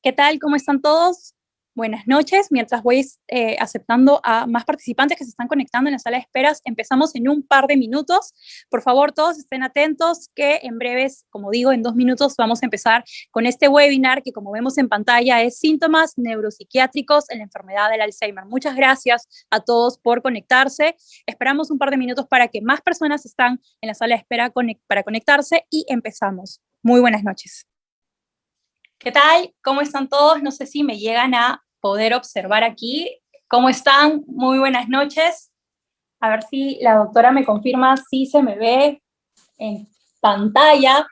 ¿Qué tal? ¿Cómo están todos? Buenas noches. Mientras voy aceptando a más participantes que se están conectando en la sala de esperas, empezamos en un par de minutos. Por favor, todos estén atentos que en breves, como digo, en 2 minutos vamos a empezar con este webinar que, como vemos en pantalla, es síntomas neuropsiquiátricos en la enfermedad del Alzheimer. Muchas gracias a todos por conectarse. Esperamos un par de minutos para que más personas estén en la sala de espera para conectarse y empezamos. Muy buenas noches. ¿Qué tal? ¿Cómo están todos? No sé si me llegan a poder observar aquí. ¿Cómo están? Muy buenas noches. A ver si la doctora me confirma si se me ve en pantalla.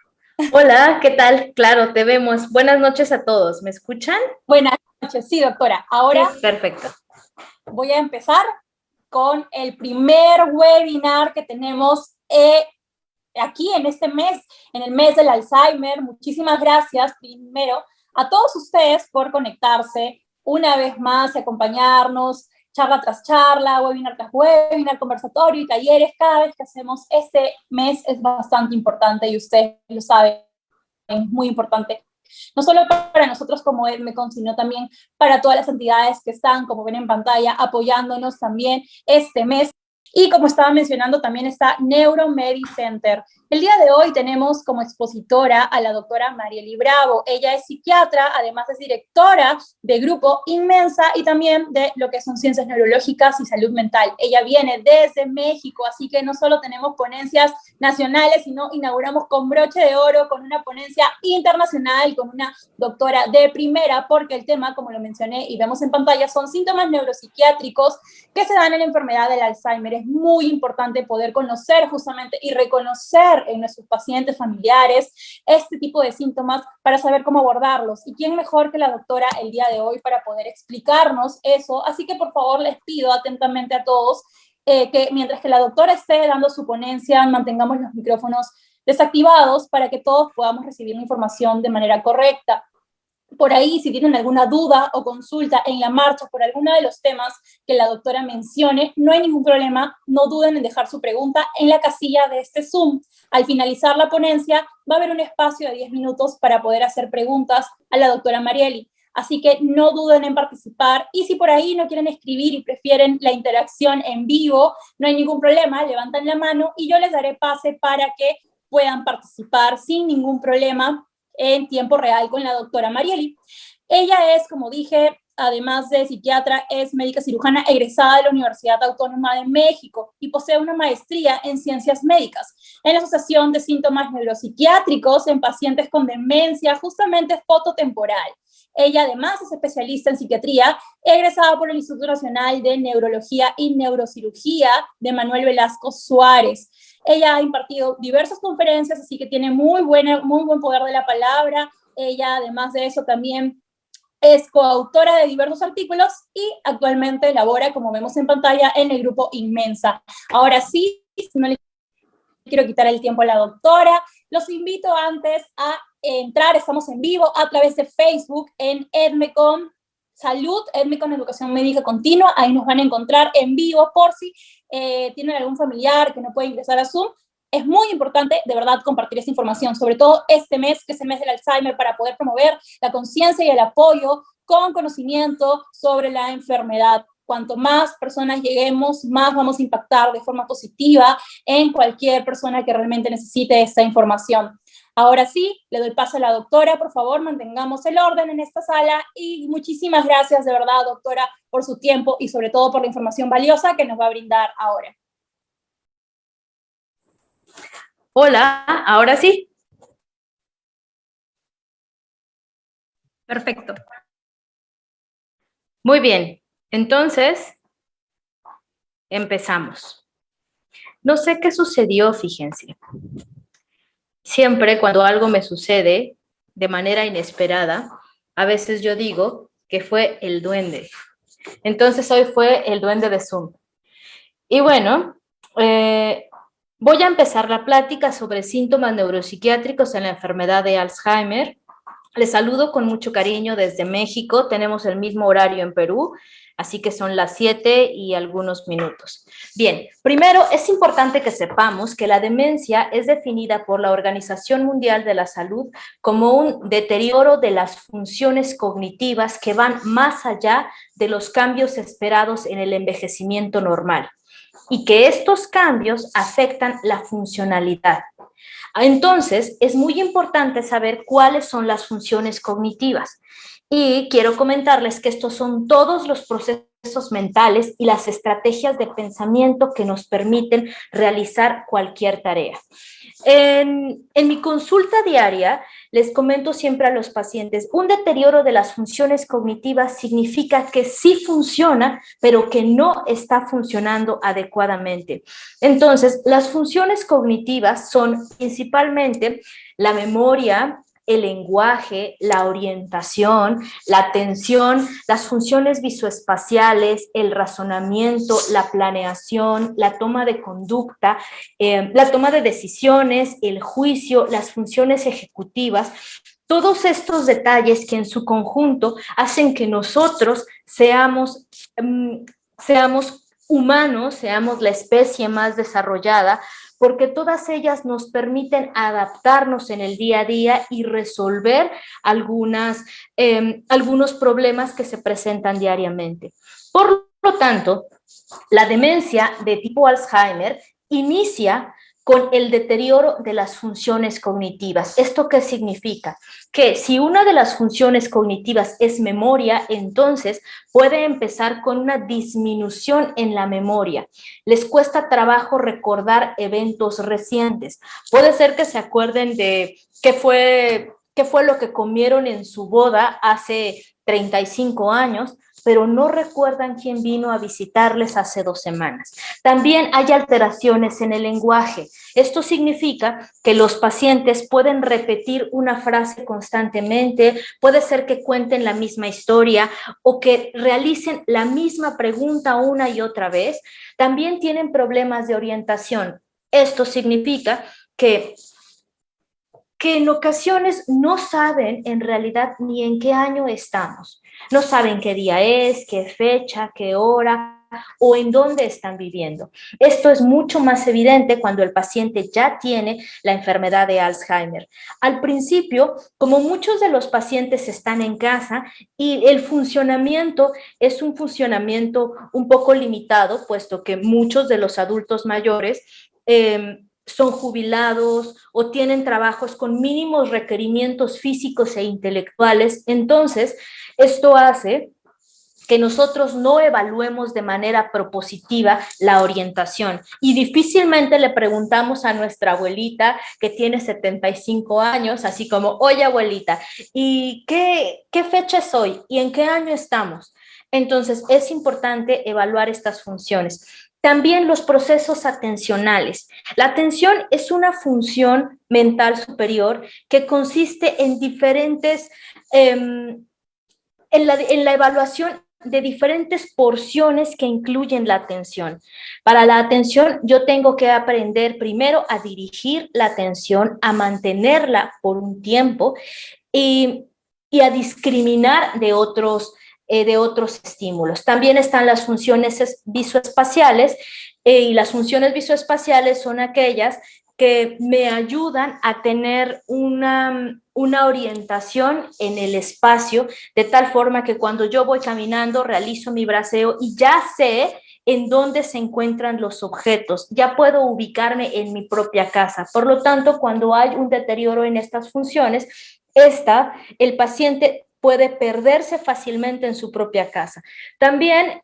Hola, ¿qué tal? Claro, te vemos. Buenas noches a todos. ¿Me escuchan? Buenas noches, sí, doctora. Ahora sí, perfecto. Voy a empezar con el primer webinar que tenemos aquí en este mes, en el mes del Alzheimer. Muchísimas gracias primero a todos ustedes por conectarse una vez más y acompañarnos, charla tras charla, webinar tras webinar, conversatorio y talleres. Cada vez que hacemos este mes es bastante importante y ustedes lo saben, es muy importante. No solo para nosotros como EdMecon, sino también para todas las entidades que están, como ven en pantalla, apoyándonos también este mes. Y como estaba mencionando, también está NeuroMediCenter. El día de hoy tenemos como expositora a la doctora Mariely Bravo. Ella es psiquiatra, además es directora de Grupo Inmensa y también de lo que son ciencias neurológicas y salud mental. Ella viene desde México, así que no solo tenemos ponencias nacionales, sino inauguramos con broche de oro, con una ponencia internacional, con una doctora de primera, porque el tema, como lo mencioné y vemos en pantalla, son síntomas neuropsiquiátricos que se dan en la enfermedad del Alzheimer. Es muy importante poder conocer justamente y reconocer en nuestros pacientes familiares este tipo de síntomas para saber cómo abordarlos. ¿Y quién mejor que la doctora el día de hoy para poder explicarnos eso? Así que por favor les pido atentamente a todos que mientras que la doctora esté dando su ponencia, mantengamos los micrófonos desactivados para que todos podamos recibir la información de manera correcta. Por ahí, si tienen alguna duda o consulta en la marcha por alguno de los temas que la doctora mencione, no hay ningún problema, no duden en dejar su pregunta en la casilla de este Zoom. Al finalizar la ponencia, va a haber un espacio de 10 minutos para poder hacer preguntas a la doctora Mariely. Así que no duden en participar y si por ahí no quieren escribir y prefieren la interacción en vivo, no hay ningún problema, levantan la mano y yo les daré pase para que puedan participar sin ningún problema en tiempo real con la doctora Mariely. Ella es, como dije, además de psiquiatra, es médica cirujana egresada de la Universidad Autónoma de México y posee una maestría en ciencias médicas en la Asociación de Síntomas Neuropsiquiátricos en pacientes con demencia justamente fototemporal. Ella además es especialista en psiquiatría, egresada por el Instituto Nacional de Neurología y Neurocirugía de Manuel Velasco Suárez. Ella ha impartido diversas conferencias, así que tiene muy buen poder de la palabra. Ella, además de eso, también es coautora de diversos artículos y actualmente labora, como vemos en pantalla, en el grupo Inmensa. Ahora sí, no le quiero quitar el tiempo a la doctora, los invito antes a entrar, estamos en vivo a través de Facebook en EdMecon Salud, EdMecon Educación Médica Continua, ahí nos van a encontrar en vivo por si tienen algún familiar que no puede ingresar a Zoom. Es muy importante, de verdad, compartir esta información, sobre todo este mes, que es el mes del Alzheimer, para poder promover la conciencia y el apoyo con conocimiento sobre la enfermedad. Cuanto más personas lleguemos, más vamos a impactar de forma positiva en cualquier persona que realmente necesite esta información. Ahora sí, le doy paso a la doctora, por favor, mantengamos el orden en esta sala y muchísimas gracias de verdad, doctora, por su tiempo y sobre todo por la información valiosa que nos va a brindar ahora. Hola, ahora sí. Perfecto. Muy bien, entonces empezamos. No sé qué sucedió, fíjense. Siempre cuando algo me sucede de manera inesperada, a veces yo digo que fue el duende. Entonces hoy fue el duende de Zoom. Y bueno, voy a empezar la plática sobre síntomas neuropsiquiátricos en la enfermedad de Alzheimer. Les saludo con mucho cariño desde México. Tenemos el mismo horario en Perú, así que son las 7 y algunos minutos. Bien, primero es importante que sepamos que la demencia es definida por la Organización Mundial de la Salud como un deterioro de las funciones cognitivas que van más allá de los cambios esperados en el envejecimiento normal y que estos cambios afectan la funcionalidad. Entonces, es muy importante saber cuáles son las funciones cognitivas. Y quiero comentarles que estos son todos los procesos mentales y las estrategias de pensamiento que nos permiten realizar cualquier tarea. En mi consulta diaria, les comento siempre a los pacientes, un deterioro de las funciones cognitivas significa que sí funciona, pero que no está funcionando adecuadamente. Entonces, las funciones cognitivas son principalmente la memoria, el lenguaje, la orientación, la atención, las funciones visoespaciales, el razonamiento, la planeación, la toma de conducta, la toma de decisiones, el juicio, las funciones ejecutivas. Todos estos detalles que en su conjunto hacen que nosotros seamos humanos, seamos la especie más desarrollada, porque todas ellas nos permiten adaptarnos en el día a día y resolver algunos problemas que se presentan diariamente. Por lo tanto, la demencia de tipo Alzheimer inicia con el deterioro de las funciones cognitivas. ¿Esto qué significa? Que si una de las funciones cognitivas es memoria, entonces puede empezar con una disminución en la memoria. Les cuesta trabajo recordar eventos recientes. Puede ser que se acuerden de qué fue lo que comieron en su boda hace 35 años, pero no recuerdan quién vino a visitarles hace 2 semanas. También hay alteraciones en el lenguaje. Esto significa que los pacientes pueden repetir una frase constantemente, puede ser que cuenten la misma historia o que realicen la misma pregunta una y otra vez. También tienen problemas de orientación. Esto significa que en ocasiones no saben en realidad ni en qué año estamos. No saben qué día es, qué fecha, qué hora o en dónde están viviendo. Esto es mucho más evidente cuando el paciente ya tiene la enfermedad de Alzheimer. Al principio, como muchos de los pacientes están en casa y el funcionamiento es un funcionamiento un poco limitado, puesto que muchos de los adultos mayores son jubilados o tienen trabajos con mínimos requerimientos físicos e intelectuales. Entonces, esto hace que nosotros no evaluemos de manera propositiva la orientación y difícilmente le preguntamos a nuestra abuelita que tiene 75 años, así como, oye abuelita, ¿y qué fecha es hoy? ¿Y en qué año estamos? Entonces, es importante evaluar estas funciones. También los procesos atencionales. La atención es una función mental superior que consiste en diferentes, en la evaluación de diferentes porciones que incluyen la atención. Para la atención, yo tengo que aprender primero a dirigir la atención, a mantenerla por un tiempo y a discriminar de otros estímulos. También están las funciones visoespaciales y las funciones visoespaciales son aquellas que me ayudan a tener una orientación en el espacio, de tal forma que cuando yo voy caminando realizo mi braceo y ya sé en dónde se encuentran los objetos, ya puedo ubicarme en mi propia casa. Por lo tanto, cuando hay un deterioro en estas funciones, el paciente puede perderse fácilmente en su propia casa. También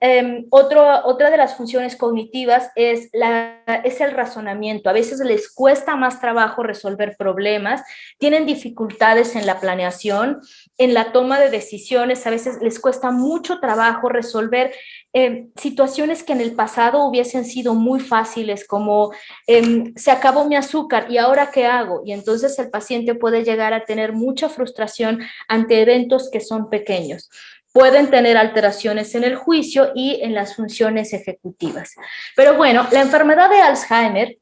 otra de las funciones cognitivas es el razonamiento. A veces les cuesta más trabajo resolver problemas, tienen dificultades en la planeación, en la toma de decisiones, a veces les cuesta mucho trabajo resolver situaciones que en el pasado hubiesen sido muy fáciles, como se acabó mi azúcar y ahora qué hago, y entonces el paciente puede llegar a tener mucha frustración ante eventos que son pequeños. Pueden tener alteraciones en el juicio y en las funciones ejecutivas. Pero bueno, la enfermedad de Alzheimer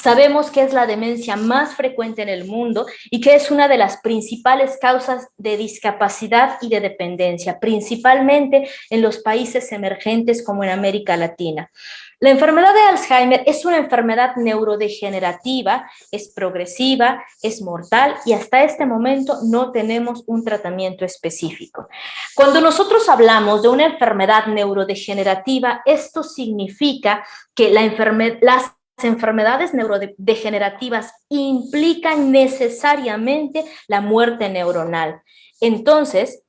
Sabemos que es la demencia más frecuente en el mundo y que es una de las principales causas de discapacidad y de dependencia, principalmente en los países emergentes como en América Latina. La enfermedad de Alzheimer es una enfermedad neurodegenerativa, es progresiva, es mortal y hasta este momento no tenemos un tratamiento específico. Cuando nosotros hablamos de una enfermedad neurodegenerativa, esto significa que las enfermedades neurodegenerativas implican necesariamente la muerte neuronal. Entonces,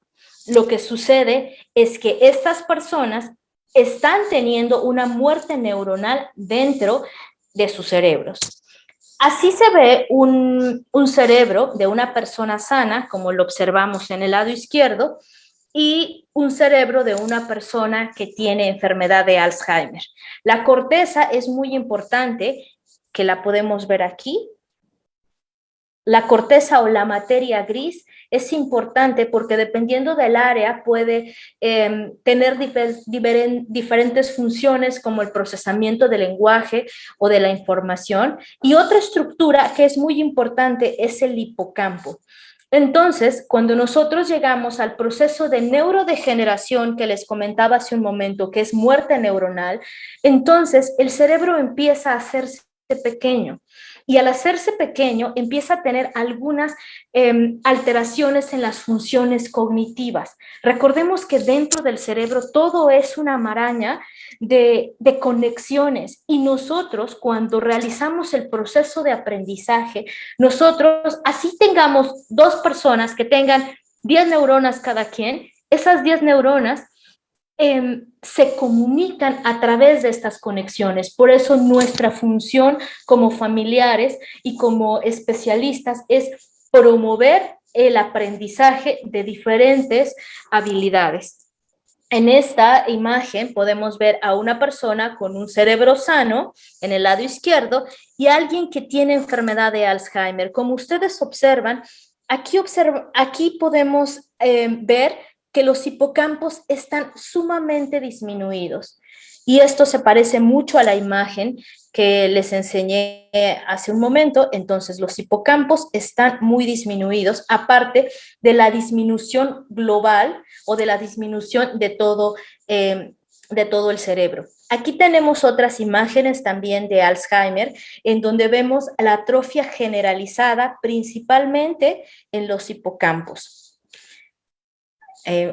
lo que sucede es que estas personas están teniendo una muerte neuronal dentro de sus cerebros. Así se ve un cerebro de una persona sana, como lo observamos en el lado izquierdo, y un cerebro de una persona que tiene enfermedad de Alzheimer. La corteza es muy importante, que la podemos ver aquí. La corteza o la materia gris es importante porque dependiendo del área puede tener diferentes funciones como el procesamiento del lenguaje o de la información. Y otra estructura que es muy importante es el hipocampo. Entonces, cuando nosotros llegamos al proceso de neurodegeneración que les comentaba hace un momento, que es muerte neuronal, entonces el cerebro empieza a hacerse pequeño. Y al hacerse pequeño empieza a tener algunas alteraciones en las funciones cognitivas. Recordemos que dentro del cerebro todo es una maraña de conexiones y nosotros cuando realizamos el proceso de aprendizaje, nosotros así tengamos dos personas que tengan 10 neuronas cada quien, esas 10 neuronas se comunican a través de estas conexiones. Por eso nuestra función como familiares y como especialistas es promover el aprendizaje de diferentes habilidades. En esta imagen podemos ver a una persona con un cerebro sano en el lado izquierdo y alguien que tiene enfermedad de Alzheimer. Como ustedes observan, aquí podemos ver que los hipocampos están sumamente disminuidos. Y esto se parece mucho a la imagen que les enseñé hace un momento. Entonces, los hipocampos están muy disminuidos, aparte de la disminución global o de la disminución de todo el cerebro. Aquí tenemos otras imágenes también de Alzheimer, en donde vemos la atrofia generalizada, principalmente en los hipocampos.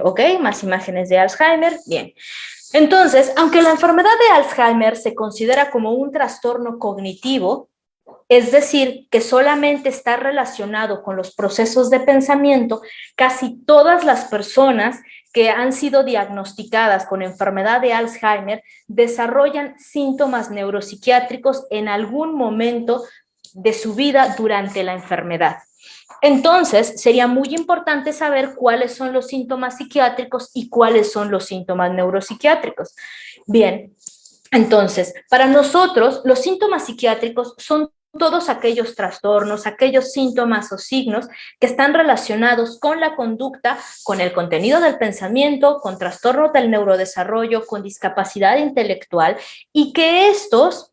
Ok, más imágenes de Alzheimer. Bien. Entonces, aunque la enfermedad de Alzheimer se considera como un trastorno cognitivo, es decir, que solamente está relacionado con los procesos de pensamiento, casi todas las personas que han sido diagnosticadas con enfermedad de Alzheimer desarrollan síntomas neuropsiquiátricos en algún momento de su vida durante la enfermedad. Entonces, sería muy importante saber cuáles son los síntomas psiquiátricos y cuáles son los síntomas neuropsiquiátricos. Bien, entonces, para nosotros, los síntomas psiquiátricos son todos aquellos trastornos, aquellos síntomas o signos que están relacionados con la conducta, con el contenido del pensamiento, con trastornos del neurodesarrollo, con discapacidad intelectual y que estos,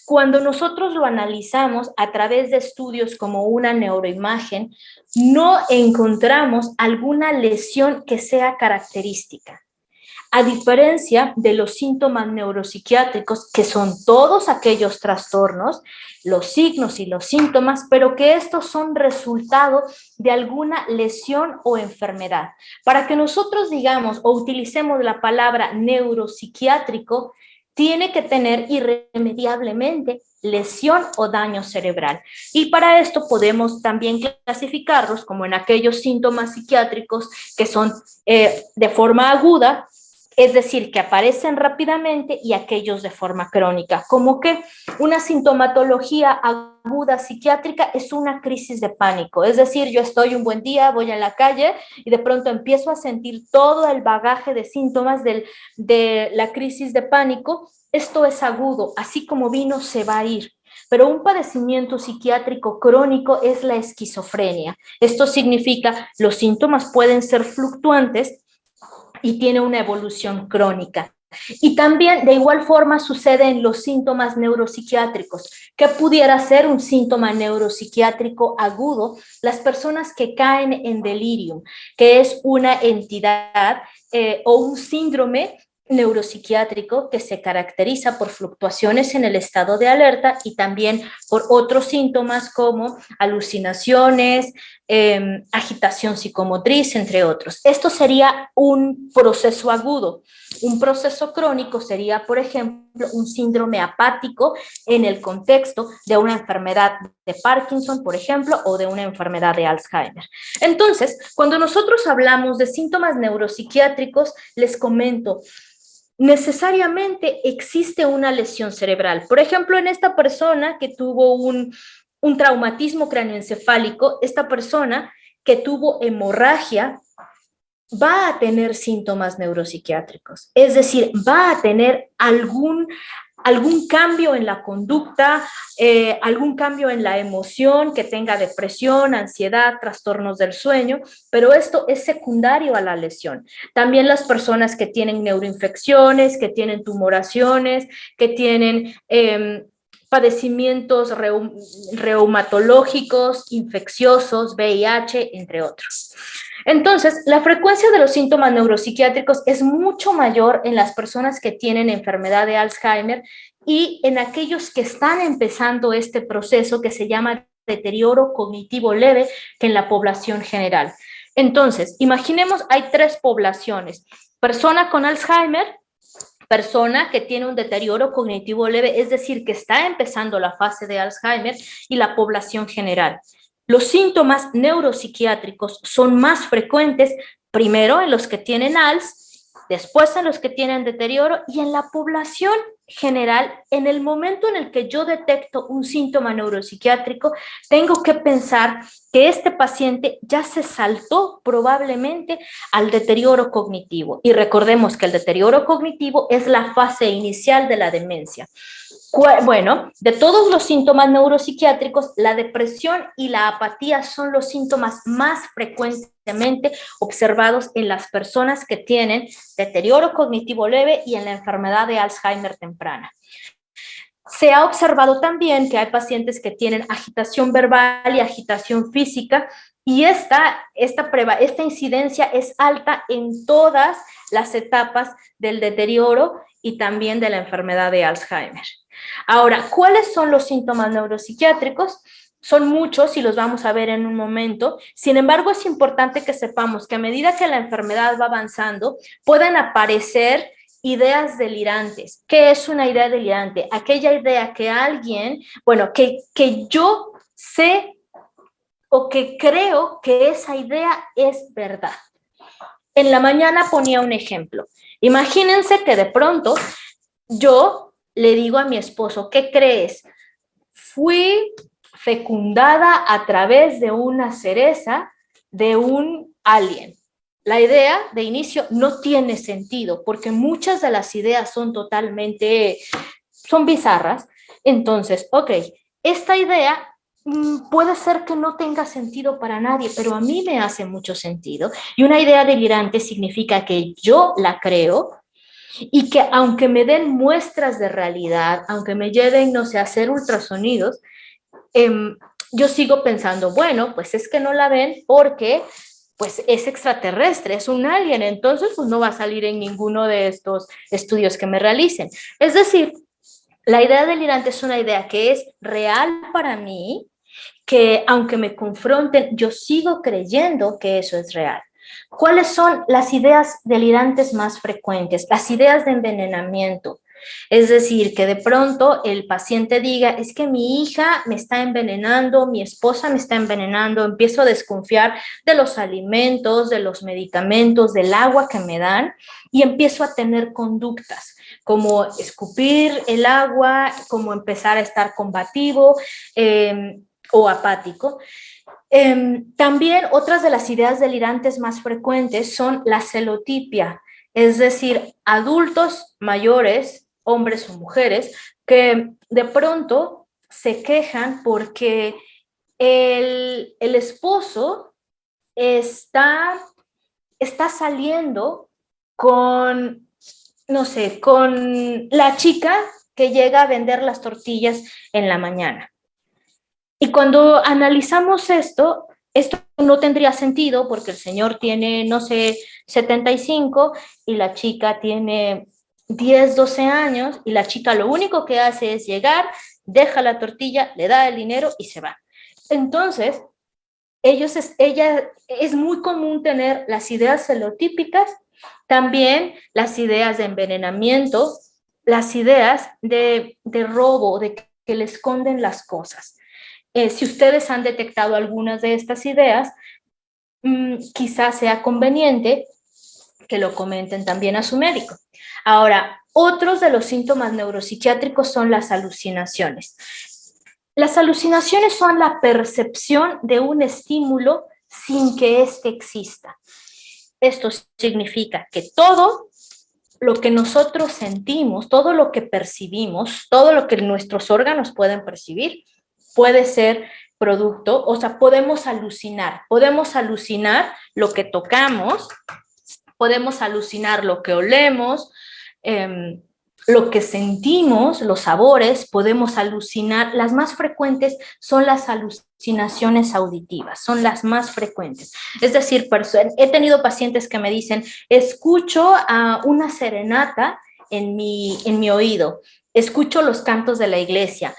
cuando nosotros lo analizamos a través de estudios como una neuroimagen, no encontramos alguna lesión que sea característica. A diferencia de los síntomas neuropsiquiátricos, que son todos aquellos trastornos, los signos y los síntomas, pero que estos son resultado de alguna lesión o enfermedad. Para que nosotros digamos o utilicemos la palabra neuropsiquiátrico, tiene que tener irremediablemente lesión o daño cerebral. Y para esto podemos también clasificarlos como en aquellos síntomas psiquiátricos que son de forma aguda, es decir, que aparecen rápidamente, y aquellos de forma crónica, como que una sintomatología aguda psiquiátrica es una crisis de pánico, es decir, yo estoy un buen día, voy en la calle y de pronto empiezo a sentir todo el bagaje de síntomas de la crisis de pánico. Esto es agudo, así como vino se va a ir. Pero un padecimiento psiquiátrico crónico es la esquizofrenia. Esto significa los síntomas pueden ser fluctuantes y tiene una evolución crónica. Y también de igual forma sucede en los síntomas neuropsiquiátricos, que pudiera ser un síntoma neuropsiquiátrico agudo, las personas que caen en delirium, que es una entidad o un síndrome neuropsiquiátrico que se caracteriza por fluctuaciones en el estado de alerta y también por otros síntomas como alucinaciones, agitación psicomotriz, entre otros. Esto sería un proceso agudo. Un proceso crónico sería, por ejemplo, un síndrome apático en el contexto de una enfermedad de Parkinson, por ejemplo, o de una enfermedad de Alzheimer. Entonces, cuando nosotros hablamos de síntomas neuropsiquiátricos, les comento, necesariamente existe una lesión cerebral. Por ejemplo, en esta persona que tuvo un traumatismo cráneoencefálico, esta persona que tuvo hemorragia, va a tener síntomas neuropsiquiátricos, es decir, va a tener algún cambio en la conducta, algún cambio en la emoción, que tenga depresión, ansiedad, trastornos del sueño, pero esto es secundario a la lesión. También las personas que tienen neuroinfecciones, que tienen tumoraciones, que tienen padecimientos reumatológicos, infecciosos, VIH, entre otros. Entonces, la frecuencia de los síntomas neuropsiquiátricos es mucho mayor en las personas que tienen enfermedad de Alzheimer y en aquellos que están empezando este proceso que se llama deterioro cognitivo leve que en la población general. Entonces, imaginemos, hay tres poblaciones: persona con Alzheimer, persona que tiene un deterioro cognitivo leve, es decir, que está empezando la fase de Alzheimer, y la población general. Los síntomas neuropsiquiátricos son más frecuentes primero en los que tienen ALS, después en los que tienen deterioro, y en la población general, en el momento en el que yo detecto un síntoma neuropsiquiátrico, tengo que pensar que este paciente ya se saltó probablemente al deterioro cognitivo. Y recordemos que el deterioro cognitivo es la fase inicial de la demencia. Bueno, de todos los síntomas neuropsiquiátricos, la depresión y la apatía son los síntomas más frecuentemente observados en las personas que tienen deterioro cognitivo leve y en la enfermedad de Alzheimer temprana. Se ha observado también que hay pacientes que tienen agitación verbal y agitación física, y esta incidencia es alta en todas las etapas del deterioro y también de la enfermedad de Alzheimer. Ahora, ¿cuáles son los síntomas neuropsiquiátricos? Son muchos y los vamos a ver en un momento. Sin embargo, es importante que sepamos que a medida que la enfermedad va avanzando, pueden aparecer ideas delirantes. ¿Qué es una idea delirante? Aquella idea que alguien, bueno, que yo sé o que creo que esa idea es verdad. En la mañana ponía un ejemplo. Imagínense que de pronto yo le digo a mi esposo, ¿qué crees? Fui fecundada a través de una cereza de un alien. La idea de inicio no tiene sentido porque muchas de las ideas son bizarras. Entonces, ok, esta idea puede ser que no tenga sentido para nadie, pero a mí me hace mucho sentido. Y una idea delirante significa que yo la creo y que aunque me den muestras de realidad, aunque me lleven, no sé, a hacer ultrasonidos, yo sigo pensando, bueno, pues es que no la ven porque pues es extraterrestre, es un alien, entonces pues no va a salir en ninguno de estos estudios que me realicen. Es decir, la idea delirante es una idea que es real para mí, que aunque me confronten, yo sigo creyendo que eso es real. ¿Cuáles son las ideas delirantes más frecuentes? Las ideas de envenenamiento. Es decir, que de pronto el paciente diga, es que mi hija me está envenenando, mi esposa me está envenenando, empiezo a desconfiar de los alimentos, de los medicamentos, del agua que me dan, y empiezo a tener conductas como escupir el agua, como empezar a estar combativo o apático. También otras de las ideas delirantes más frecuentes son la celotipia, es decir, adultos mayores, hombres o mujeres, que de pronto se quejan porque el esposo está saliendo con no sé, con la chica que llega a vender las tortillas en la mañana. Y cuando analizamos esto no tendría sentido porque el señor tiene, no sé, 75 y la chica tiene 10, 12 años y la chica lo único que hace es llegar, deja la tortilla, le da el dinero y se va. Entonces, ella es muy común tener las ideas celotípicas, también las ideas de envenenamiento, las ideas de robo, de que le esconden las cosas. Si ustedes han detectado algunas de estas ideas, quizás sea conveniente que lo comenten también a su médico. Ahora, otros de los síntomas neuropsiquiátricos son las alucinaciones. Las alucinaciones son la percepción de un estímulo sin que éste exista. Esto significa que todo lo que nosotros sentimos, todo lo que percibimos, todo lo que nuestros órganos pueden percibir, puede ser producto, o sea, podemos alucinar lo que tocamos, podemos alucinar lo que olemos, lo que sentimos, los sabores, podemos alucinar. Las más frecuentes son las alucinaciones auditivas, son las más frecuentes. Es decir, he tenido pacientes que me dicen, escucho a una serenata en mi oído, escucho los cantos de la iglesia,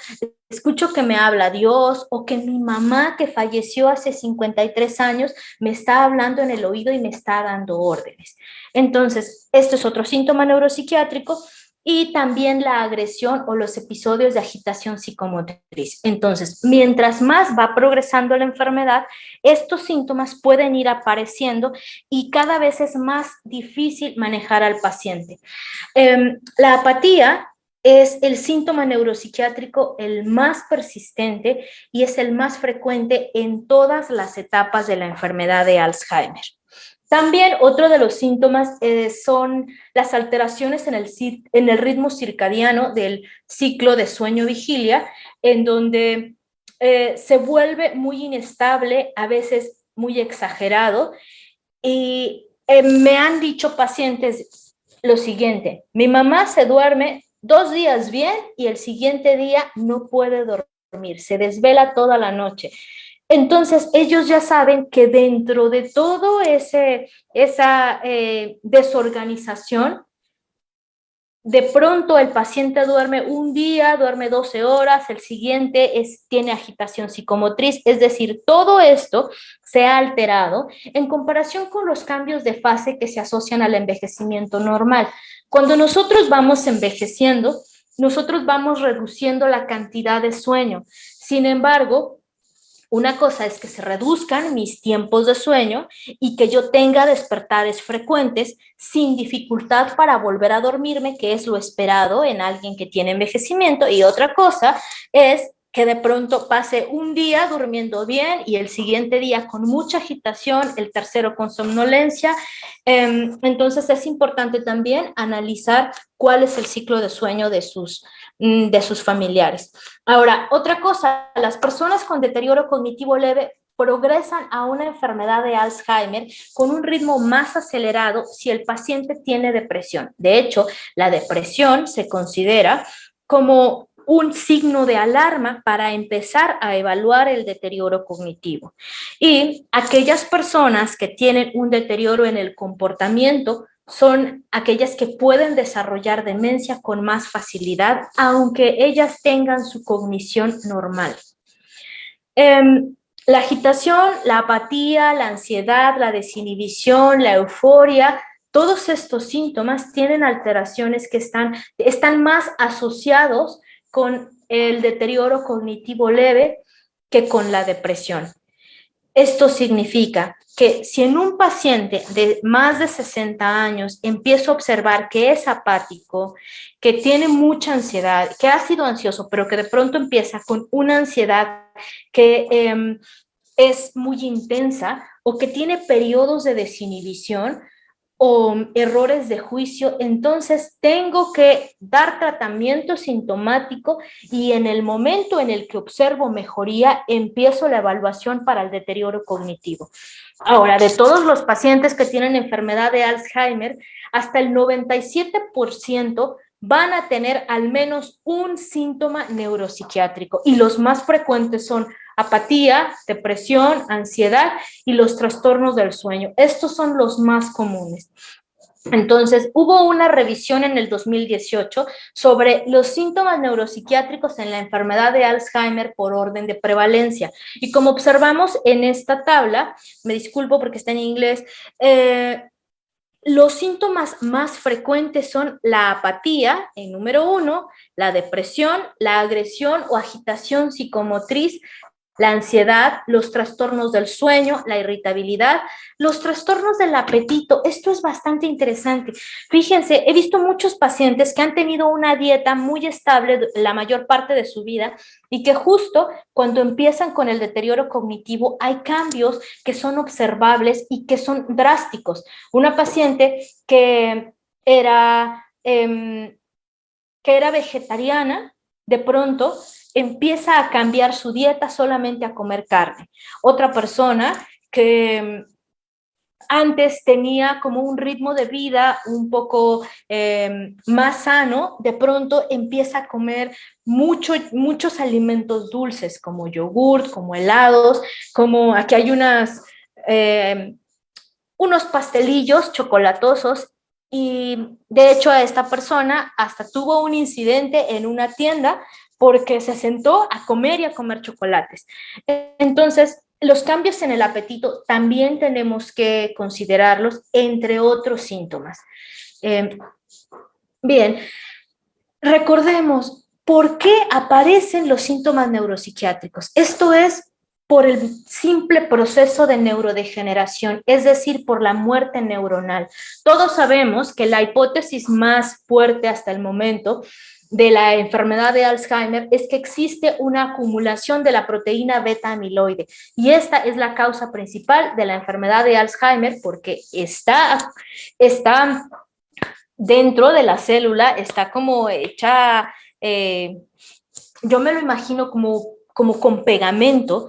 escucho que me habla Dios o que mi mamá que falleció hace 53 años me está hablando en el oído y me está dando órdenes. Entonces, este es otro síntoma neuropsiquiátrico y también la agresión o los episodios de agitación psicomotriz. Entonces, mientras más va progresando la enfermedad, estos síntomas pueden ir apareciendo y cada vez es más difícil manejar al paciente. La apatía es el síntoma neuropsiquiátrico el más persistente y es el más frecuente en todas las etapas de la enfermedad de Alzheimer. También otro de los síntomas son las alteraciones en el ritmo circadiano del ciclo de sueño-vigilia, en donde se vuelve muy inestable, a veces muy exagerado. Y me han dicho pacientes lo siguiente: mi mamá se duerme 2 días bien y el siguiente día no puede dormir, se desvela toda la noche. Entonces, ellos ya saben que dentro de todo esa desorganización, de pronto el paciente duerme un día, duerme 12 horas, el siguiente tiene agitación psicomotriz, es decir, todo esto se ha alterado en comparación con los cambios de fase que se asocian al envejecimiento normal. Cuando nosotros vamos envejeciendo, nosotros vamos reduciendo la cantidad de sueño. Sin embargo, una cosa es que se reduzcan mis tiempos de sueño y que yo tenga despertares frecuentes sin dificultad para volver a dormirme, que es lo esperado en alguien que tiene envejecimiento. Y otra cosa es que de pronto pase un día durmiendo bien y el siguiente día con mucha agitación, el tercero con somnolencia. Entonces es importante también analizar cuál es el ciclo de sueño de sus familiares. Ahora, otra cosa, las personas con deterioro cognitivo leve progresan a una enfermedad de Alzheimer con un ritmo más acelerado si el paciente tiene depresión. De hecho, la depresión se considera como un signo de alarma para empezar a evaluar el deterioro cognitivo. Y aquellas personas que tienen un deterioro en el comportamiento son aquellas que pueden desarrollar demencia con más facilidad, aunque ellas tengan su cognición normal. La agitación, la apatía, la ansiedad, la desinhibición, la euforia, todos estos síntomas tienen alteraciones que están más asociados con el deterioro cognitivo leve que con la depresión. Esto significa que si en un paciente de más de 60 años empiezo a observar que es apático, que tiene mucha ansiedad, que ha sido ansioso, pero que de pronto empieza con una ansiedad que es muy intensa o que tiene periodos de desinhibición, o errores de juicio, entonces tengo que dar tratamiento sintomático y en el momento en el que observo mejoría, empiezo la evaluación para el deterioro cognitivo. Ahora, de todos los pacientes que tienen enfermedad de Alzheimer, hasta el 97% van a tener al menos un síntoma neuropsiquiátrico y los más frecuentes son apatía, depresión, ansiedad y los trastornos del sueño. Estos son los más comunes. Entonces, hubo una revisión en el 2018 sobre los síntomas neuropsiquiátricos en la enfermedad de Alzheimer por orden de prevalencia. Y como observamos en esta tabla, me disculpo porque está en inglés, los síntomas más frecuentes son la apatía, en número 1, la depresión, la agresión o agitación psicomotriz, la ansiedad, los trastornos del sueño, la irritabilidad, los trastornos del apetito. Esto es bastante interesante. Fíjense, he visto muchos pacientes que han tenido una dieta muy estable la mayor parte de su vida y que justo cuando empiezan con el deterioro cognitivo hay cambios que son observables y que son drásticos. Una paciente que era vegetariana, de pronto empieza a cambiar su dieta solamente a comer carne. Otra persona que antes tenía como un ritmo de vida un poco más sano, de pronto empieza a comer muchos alimentos dulces, como yogurt, como helados, como aquí hay unos pastelillos chocolatosos. Y de hecho a esta persona hasta tuvo un incidente en una tienda porque se sentó a comer y a comer chocolates. Entonces, los cambios en el apetito también tenemos que considerarlos, entre otros síntomas. Bien, recordemos, ¿por qué aparecen los síntomas neuropsiquiátricos? Esto es por el simple proceso de neurodegeneración, es decir, por la muerte neuronal. Todos sabemos que la hipótesis más fuerte hasta el momento de la enfermedad de Alzheimer es que existe una acumulación de la proteína beta amiloide y esta es la causa principal de la enfermedad de Alzheimer porque está dentro de la célula, está como hecha, yo me lo imagino como con pegamento,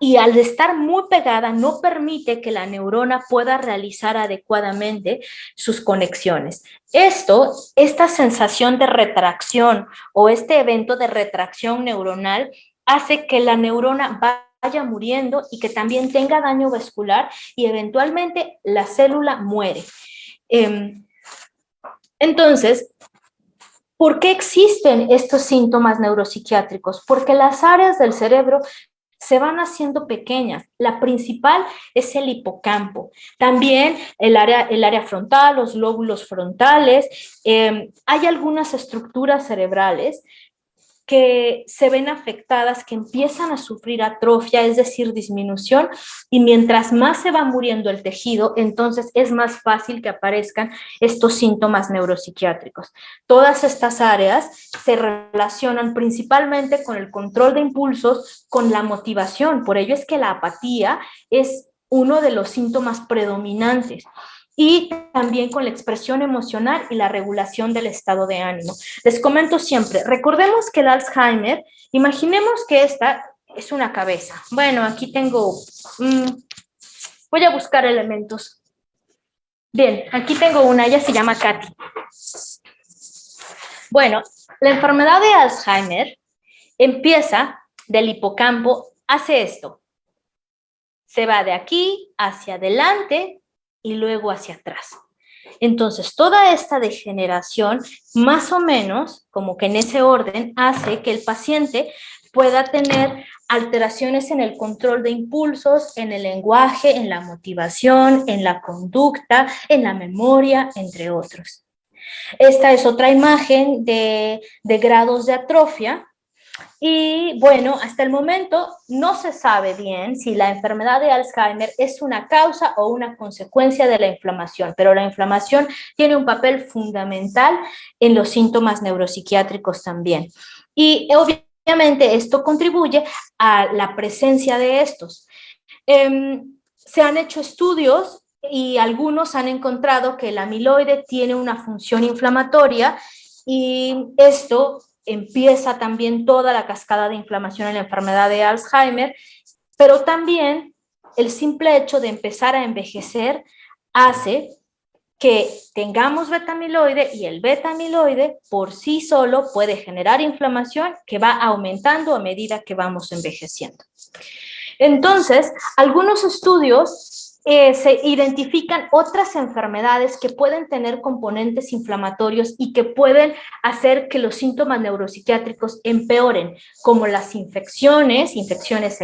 y al estar muy pegada no permite que la neurona pueda realizar adecuadamente sus conexiones. Esta sensación de retracción o este evento de retracción neuronal hace que la neurona vaya muriendo y que también tenga daño vascular y eventualmente la célula muere. Entonces, ¿por qué existen estos síntomas neuropsiquiátricos? Porque las áreas del cerebro se van haciendo pequeñas. La principal es el hipocampo. También el área frontal, los lóbulos frontales. Hay algunas estructuras cerebrales que se ven afectadas, que empiezan a sufrir atrofia, es decir, disminución, y mientras más se va muriendo el tejido, entonces es más fácil que aparezcan estos síntomas neuropsiquiátricos. Todas estas áreas se relacionan principalmente con el control de impulsos, con la motivación, por ello es que la apatía es uno de los síntomas predominantes. Y también con la expresión emocional y la regulación del estado de ánimo. Les comento siempre, recordemos que el Alzheimer, imaginemos que esta es una cabeza. Bueno, aquí tengo, voy a buscar elementos. Bien, aquí tengo una, ella se llama Katy. Bueno, la enfermedad de Alzheimer empieza del hipocampo, hace esto. Se va de aquí hacia adelante, y luego hacia atrás. Entonces, toda esta degeneración, más o menos, como que en ese orden, hace que el paciente pueda tener alteraciones en el control de impulsos, en el lenguaje, en la motivación, en la conducta, en la memoria, entre otros. Esta es otra imagen de grados de atrofia. Y bueno, hasta el momento no se sabe bien si la enfermedad de Alzheimer es una causa o una consecuencia de la inflamación, pero la inflamación tiene un papel fundamental en los síntomas neuropsiquiátricos también. Y obviamente esto contribuye a la presencia de estos. Se han hecho estudios y algunos han encontrado que el amiloide tiene una función inflamatoria y esto empieza también toda la cascada de inflamación en la enfermedad de Alzheimer, pero también el simple hecho de empezar a envejecer hace que tengamos beta-amiloide y el beta-amiloide por sí solo puede generar inflamación que va aumentando a medida que vamos envejeciendo. Entonces, algunos estudios se identifican otras enfermedades que pueden tener componentes inflamatorios y que pueden hacer que los síntomas neuropsiquiátricos empeoren, como las infecciones infecciones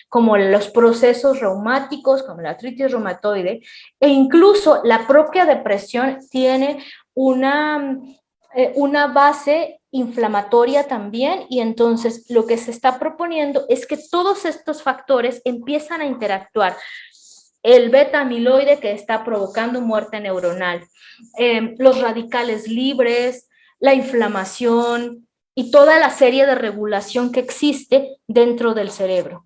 como los procesos reumáticos, como la artritis reumatoide, e incluso la propia depresión tiene una base inflamatoria también, y entonces lo que se está proponiendo es que todos estos factores empiezan a interactuar. El beta-amiloide que está provocando muerte neuronal, los radicales libres, la inflamación y toda la serie de regulación que existe dentro del cerebro.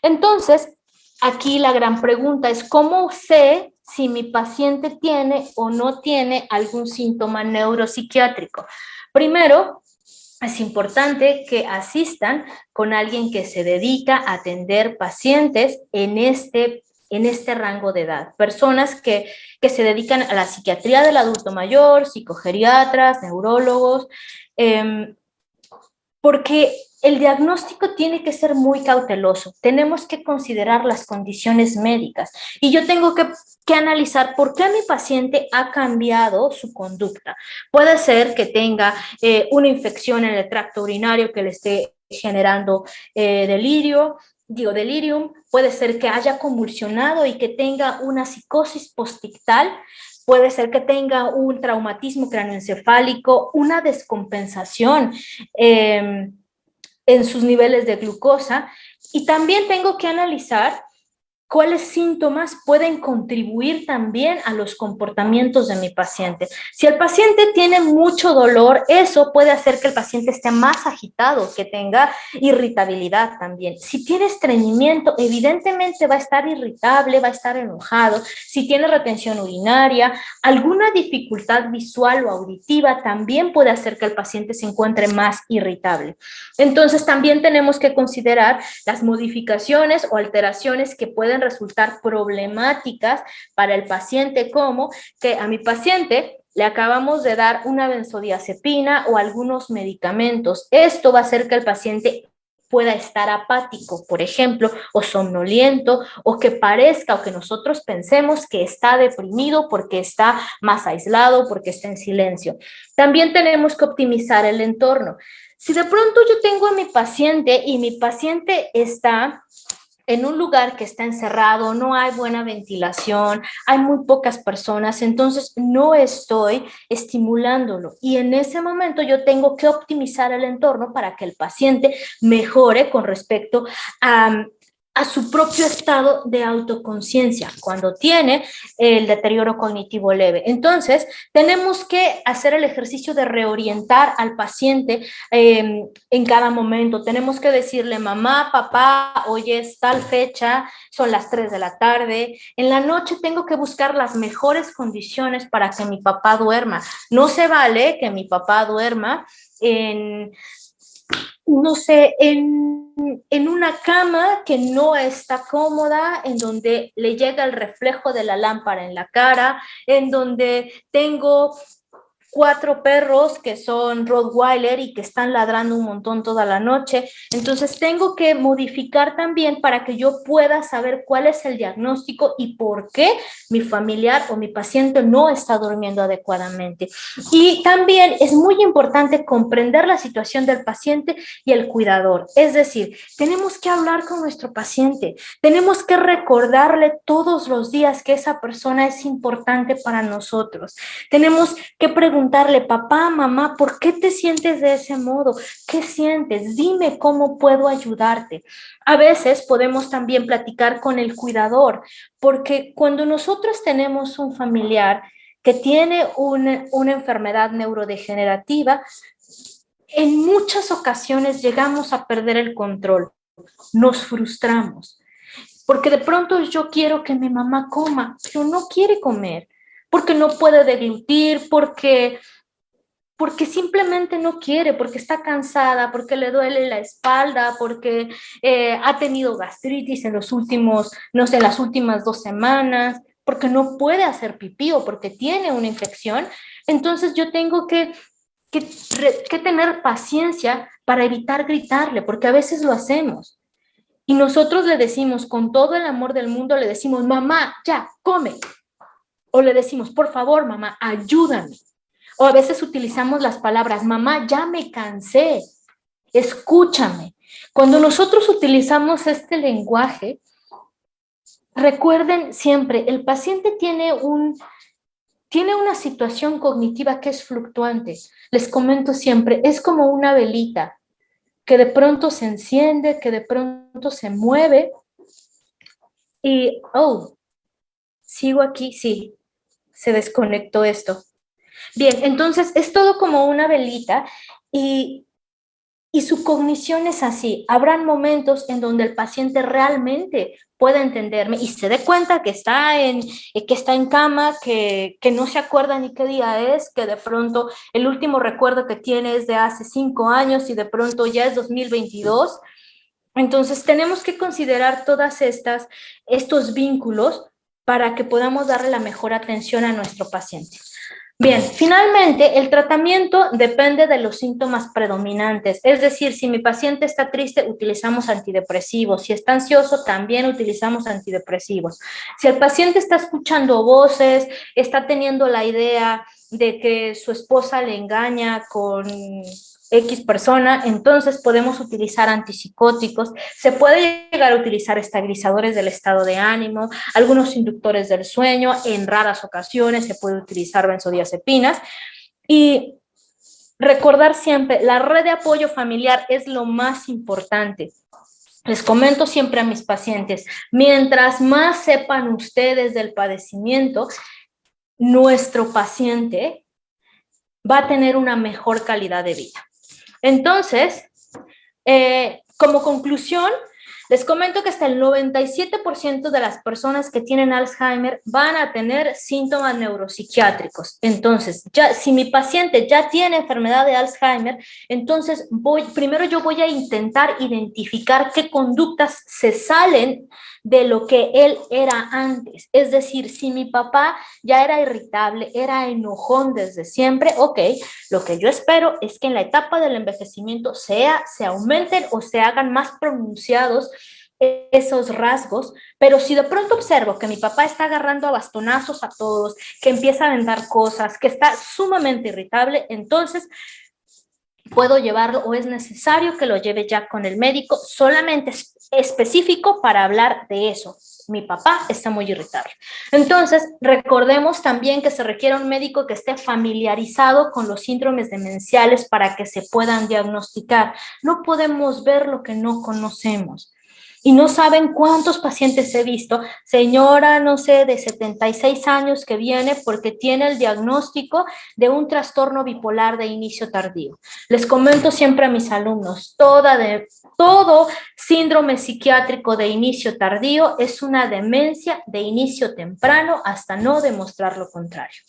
Entonces, aquí la gran pregunta es, ¿cómo sé si mi paciente tiene o no tiene algún síntoma neuropsiquiátrico? Primero, es importante que asistan con alguien que se dedica a atender pacientes en este rango de edad. Personas que se dedican a la psiquiatría del adulto mayor, psicogeriatras, neurólogos, porque el diagnóstico tiene que ser muy cauteloso. Tenemos que considerar las condiciones médicas y yo tengo que analizar por qué mi paciente ha cambiado su conducta. Puede ser que tenga una infección en el tracto urinario que le esté generando delirium, puede ser que haya convulsionado y que tenga una psicosis postictal, puede ser que tenga un traumatismo cráneoencefálico, una descompensación en sus niveles de glucosa, y también tengo que analizar cuáles síntomas pueden contribuir también a los comportamientos de mi paciente. Si el paciente tiene mucho dolor, eso puede hacer que el paciente esté más agitado, que tenga irritabilidad también. Si tiene estreñimiento, evidentemente va a estar irritable, va a estar enojado. Si tiene retención urinaria, alguna dificultad visual o auditiva también puede hacer que el paciente se encuentre más irritable. Entonces, también tenemos que considerar las modificaciones o alteraciones que pueden resultar problemáticas para el paciente, como que a mi paciente le acabamos de dar una benzodiazepina o algunos medicamentos. Esto va a hacer que el paciente pueda estar apático, por ejemplo, o somnoliento, o que parezca o que nosotros pensemos que está deprimido porque está más aislado, porque está en silencio. También tenemos que optimizar el entorno. Si de pronto yo tengo a mi paciente y mi paciente está en un lugar que está encerrado, no hay buena ventilación, hay muy pocas personas, entonces no estoy estimulándolo. Y en ese momento yo tengo que optimizar el entorno para que el paciente mejore con respecto a su propio estado de autoconciencia cuando tiene el deterioro cognitivo leve. Entonces, tenemos que hacer el ejercicio de reorientar al paciente en cada momento. Tenemos que decirle, mamá, papá, hoy es tal fecha, son las 3 de la tarde, en la noche tengo que buscar las mejores condiciones para que mi papá duerma. No se vale que mi papá duerma no sé, en una cama que no está cómoda, en donde le llega el reflejo de la lámpara en la cara, en donde tengo 4 perros que son Rottweiler y que están ladrando un montón toda la noche. Entonces tengo que modificar también para que yo pueda saber cuál es el diagnóstico y por qué mi familiar o mi paciente no está durmiendo adecuadamente. Y también es muy importante comprender la situación del paciente y el cuidador. Es decir, tenemos que hablar con nuestro paciente, tenemos que recordarle todos los días que esa persona es importante para nosotros. Tenemos que preguntarle, papá, mamá, ¿por qué te sientes de ese modo? ¿Qué sientes? Dime cómo puedo ayudarte. A veces podemos también platicar con el cuidador, porque cuando nosotros tenemos un familiar que tiene una enfermedad neurodegenerativa, en muchas ocasiones llegamos a perder el control, nos frustramos. porque de pronto yo quiero que mi mamá coma, pero no quiere comer, porque no puede deglutir, porque simplemente no quiere, porque está cansada, porque le duele la espalda, porque ha tenido gastritis en los últimos, no sé, las últimas 2 semanas, porque no puede hacer pipí o porque tiene una infección. Entonces yo tengo que tener paciencia para evitar gritarle, porque a veces lo hacemos. Y nosotros le decimos, con todo el amor del mundo, le decimos, mamá, ya, come. O le decimos, por favor, mamá, ayúdame. O a veces utilizamos las palabras, mamá, ya me cansé, escúchame. Cuando nosotros utilizamos este lenguaje, recuerden siempre, el paciente tiene una situación cognitiva que es fluctuante. Les comento siempre, es como una velita que de pronto se enciende, que de pronto se mueve y, oh, sigo aquí, sí, se desconectó esto. Bien, entonces es todo como una velita y, y su cognición es así. Habrán momentos en donde el paciente realmente pueda entenderme y se dé cuenta que está en cama, que no se acuerda ni qué día es, que de pronto el último recuerdo que tiene es de hace 5 años y de pronto ya es 2022. Entonces tenemos que considerar estos vínculos para que podamos darle la mejor atención a nuestro paciente. Bien, finalmente, el tratamiento depende de los síntomas predominantes. Es decir, si mi paciente está triste, utilizamos antidepresivos. Si está ansioso, también utilizamos antidepresivos. Si el paciente está escuchando voces, está teniendo la idea de que su esposa le engaña con X persona, entonces podemos utilizar antipsicóticos, se puede llegar a utilizar estabilizadores del estado de ánimo, algunos inductores del sueño, en raras ocasiones se puede utilizar benzodiazepinas y recordar siempre, la red de apoyo familiar es lo más importante. Les comento siempre a mis pacientes, mientras más sepan ustedes del padecimiento, nuestro paciente va a tener una mejor calidad de vida. Entonces, como conclusión, les comento que hasta el 97% de las personas que tienen Alzheimer van a tener síntomas neuropsiquiátricos. Entonces, si mi paciente ya tiene enfermedad de Alzheimer, entonces primero yo voy a intentar identificar qué conductas se salen de lo que él era antes. Es decir, si mi papá ya era irritable, era enojón desde siempre, ok, lo que yo espero es que en la etapa del envejecimiento se aumenten o se hagan más pronunciados esos rasgos, pero si de pronto observo que mi papá está agarrando a bastonazos a todos, que empieza a aventar cosas, que está sumamente irritable, entonces puedo llevarlo o es necesario que lo lleve ya con el médico solamente específico para hablar de eso. Mi papá está muy irritable. Entonces, recordemos también que se requiere un médico que esté familiarizado con los síndromes demenciales para que se puedan diagnosticar. No podemos ver lo que no conocemos. Y no saben cuántos pacientes he visto, señora, no sé, de 76 años que viene porque tiene el diagnóstico de un trastorno bipolar de inicio tardío. Les comento siempre a mis alumnos, todo síndrome psiquiátrico de inicio tardío es una demencia de inicio temprano hasta no demostrar lo contrario.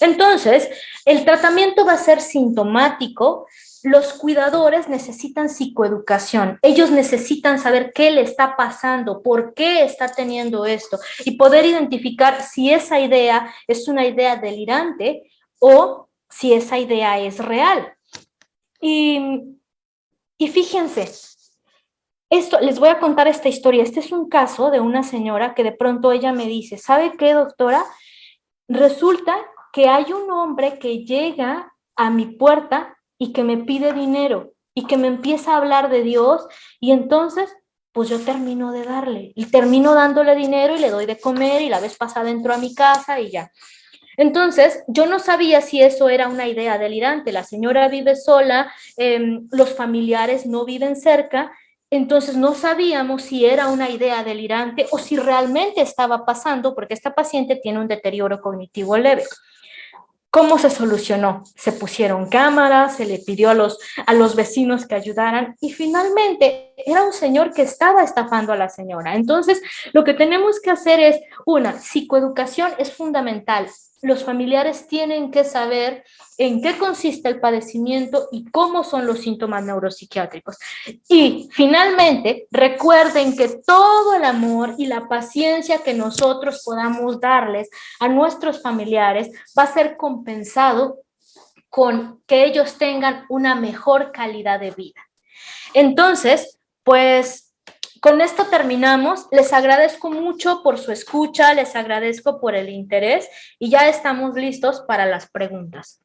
Entonces, el tratamiento va a ser sintomático. Los cuidadores necesitan psicoeducación, ellos necesitan saber qué le está pasando, por qué está teniendo esto y poder identificar si esa idea es una idea delirante o si esa idea es real. Y fíjense, les voy a contar esta historia. Este es un caso de una señora que de pronto ella me dice, ¿sabe qué, doctora? Resulta que hay un hombre que llega a mi puerta y que me pide dinero y que me empieza a hablar de Dios y entonces pues yo termino de darle y termino dándole dinero y le doy de comer y la vez pasada entró a mi casa y ya. Entonces yo no sabía si eso era una idea delirante, la señora vive sola, los familiares no viven cerca, entonces no sabíamos si era una idea delirante o si realmente estaba pasando porque esta paciente tiene un deterioro cognitivo leve. ¿Cómo se solucionó? Se pusieron cámaras, se le pidió a los vecinos que ayudaran y finalmente era un señor que estaba estafando a la señora. Entonces, lo que tenemos que hacer es, una, psicoeducación es fundamental. Los familiares tienen que saber en qué consiste el padecimiento y cómo son los síntomas neuropsiquiátricos. Y finalmente, recuerden que todo el amor y la paciencia que nosotros podamos darles a nuestros familiares va a ser compensado con que ellos tengan una mejor calidad de vida. Entonces, pues con esto terminamos. Les agradezco mucho por su escucha, les agradezco por el interés y ya estamos listos para las preguntas.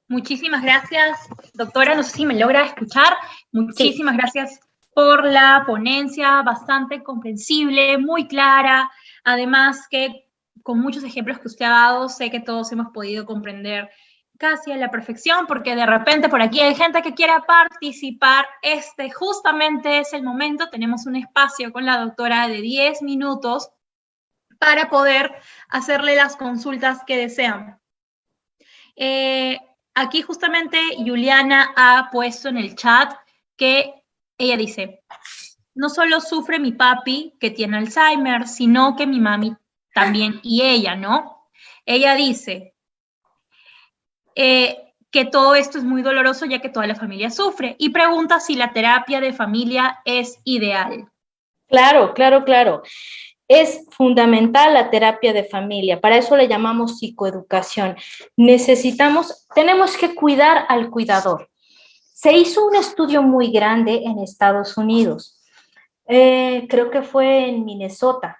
Muchísimas gracias, doctora. No sé si me logra escuchar. Muchísimas Sí. gracias por la ponencia, bastante comprensible, muy clara. Además que con muchos ejemplos que usted ha dado, sé que todos hemos podido comprender casi a la perfección, porque de repente por aquí hay gente que quiera participar. Justamente es el momento. Tenemos un espacio con la doctora de 10 minutos para poder hacerle las consultas que desean. Aquí justamente Juliana ha puesto en el chat que ella dice, no solo sufre mi papi que tiene Alzheimer, sino que mi mami también y ella, ¿no? Ella dice que todo esto es muy doloroso ya que toda la familia sufre y pregunta si la terapia de familia es ideal. Claro, claro, claro. Es fundamental la terapia de familia, para eso le llamamos psicoeducación. Tenemos que cuidar al cuidador. Se hizo un estudio muy grande en Estados Unidos, creo que fue en Minnesota,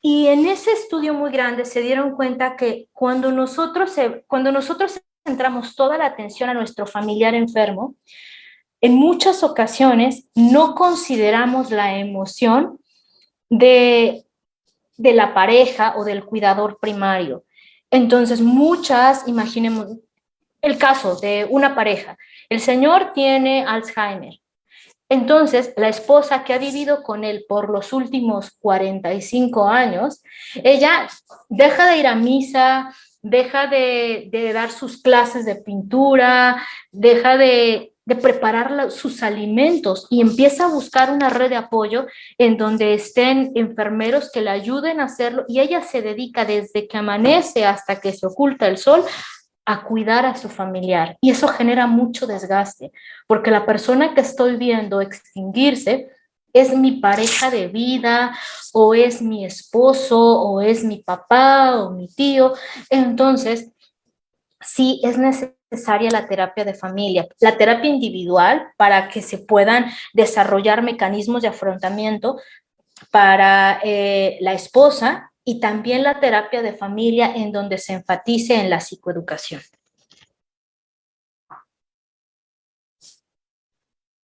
y en ese estudio muy grande se dieron cuenta que cuando nosotros centramos toda la atención a nuestro familiar enfermo, en muchas ocasiones no consideramos la emoción de la pareja o del cuidador primario. Entonces, imaginemos el caso de una pareja. El señor tiene Alzheimer. Entonces, la esposa que ha vivido con él por los últimos 45 años, ella deja de ir a misa, deja de dar sus clases de pintura, deja de preparar sus alimentos y empieza a buscar una red de apoyo en donde estén enfermeros que le ayuden a hacerlo y ella se dedica desde que amanece hasta que se oculta el sol a cuidar a su familiar y eso genera mucho desgaste porque la persona que estoy viendo extinguirse es mi pareja de vida o es mi esposo o es mi papá o mi tío. Entonces, sí es necesaria la terapia de familia, la terapia individual para que se puedan desarrollar mecanismos de afrontamiento para la esposa y también la terapia de familia en donde se enfatice en la psicoeducación.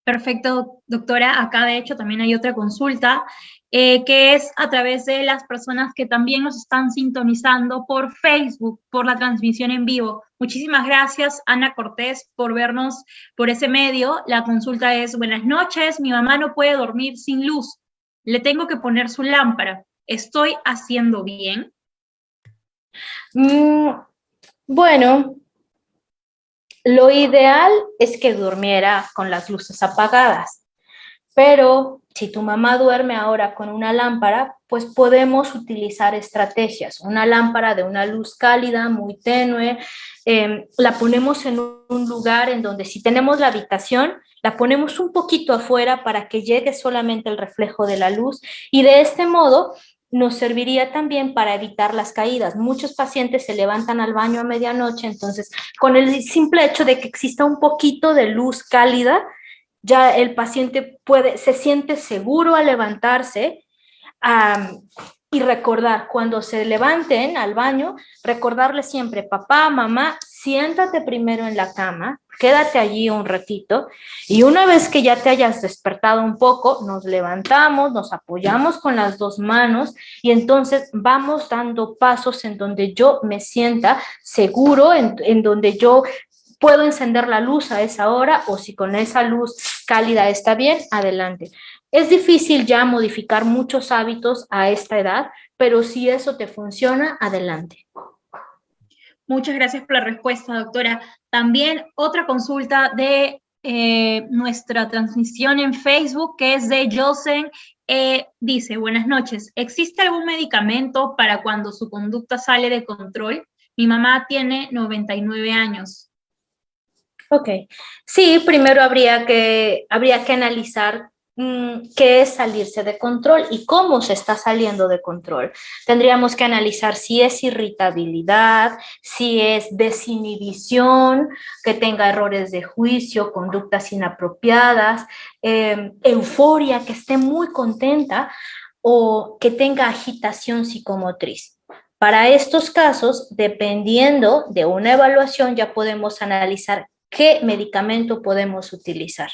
Perfecto, doctora. Acá de hecho también hay otra consulta que es a través de las personas que también nos están sintonizando por Facebook, por la transmisión en vivo. Muchísimas gracias, Ana Cortés, por vernos por ese medio. La consulta es, buenas noches, mi mamá no puede dormir sin luz. Le tengo que poner su lámpara. ¿Estoy haciendo bien? Bueno, lo ideal es que durmiera con las luces apagadas, pero si tu mamá duerme ahora con una lámpara, pues podemos utilizar estrategias. Una lámpara de una luz cálida, muy tenue, la ponemos en un lugar en donde si tenemos la habitación, la ponemos un poquito afuera para que llegue solamente el reflejo de la luz y de este modo nos serviría también para evitar las caídas. Muchos pacientes se levantan al baño a medianoche, entonces con el simple hecho de que exista un poquito de luz cálida, ya el paciente se siente seguro al levantarse y recordar, cuando se levanten al baño, recordarle siempre, papá, mamá, siéntate primero en la cama, quédate allí un ratito y una vez que ya te hayas despertado un poco, nos levantamos, nos apoyamos con las dos manos y entonces vamos dando pasos en donde yo me sienta seguro, en donde yo puedo encender la luz a esa hora o si con esa luz cálida está bien, adelante. Es difícil ya modificar muchos hábitos a esta edad, pero si eso te funciona, adelante. Muchas gracias por la respuesta, doctora. También otra consulta de nuestra transmisión en Facebook, que es de Josen. Dice, buenas noches, ¿existe algún medicamento para cuando su conducta sale de control? Mi mamá tiene 99 años. Ok, sí, primero habría que analizar qué es salirse de control y cómo se está saliendo de control. Tendríamos que analizar si es irritabilidad, si es desinhibición, que tenga errores de juicio, conductas inapropiadas, euforia, que esté muy contenta o que tenga agitación psicomotriz. Para estos casos, dependiendo de una evaluación, ya podemos analizar qué medicamento podemos utilizar.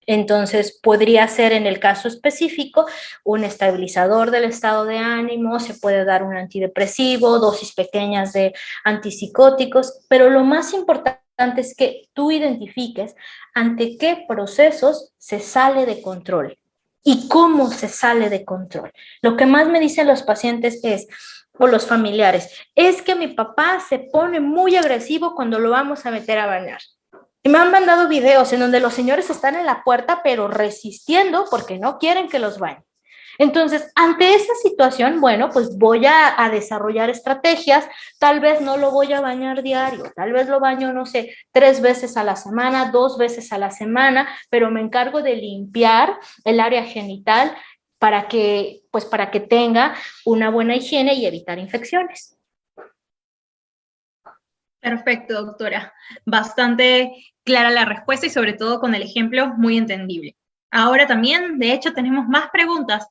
Entonces, podría ser en el caso específico un estabilizador del estado de ánimo, se puede dar un antidepresivo, dosis pequeñas de antipsicóticos, pero lo más importante es que tú identifiques ante qué procesos se sale de control y cómo se sale de control. Lo que más me dicen los pacientes es, o los familiares, es que mi papá se pone muy agresivo cuando lo vamos a meter a bañar. Y me han mandado videos en donde los señores están en la puerta, pero resistiendo porque no quieren que los bañen. Entonces, ante esa situación, bueno, pues voy a desarrollar estrategias. Tal vez no lo voy a bañar diario, tal vez lo baño, no sé, 3 veces a la semana, 2 veces a la semana, pero me encargo de limpiar el área genital para que tenga una buena higiene y evitar infecciones. Perfecto, doctora. Bastante clara la respuesta y sobre todo con el ejemplo muy entendible. Ahora también, de hecho, tenemos más preguntas.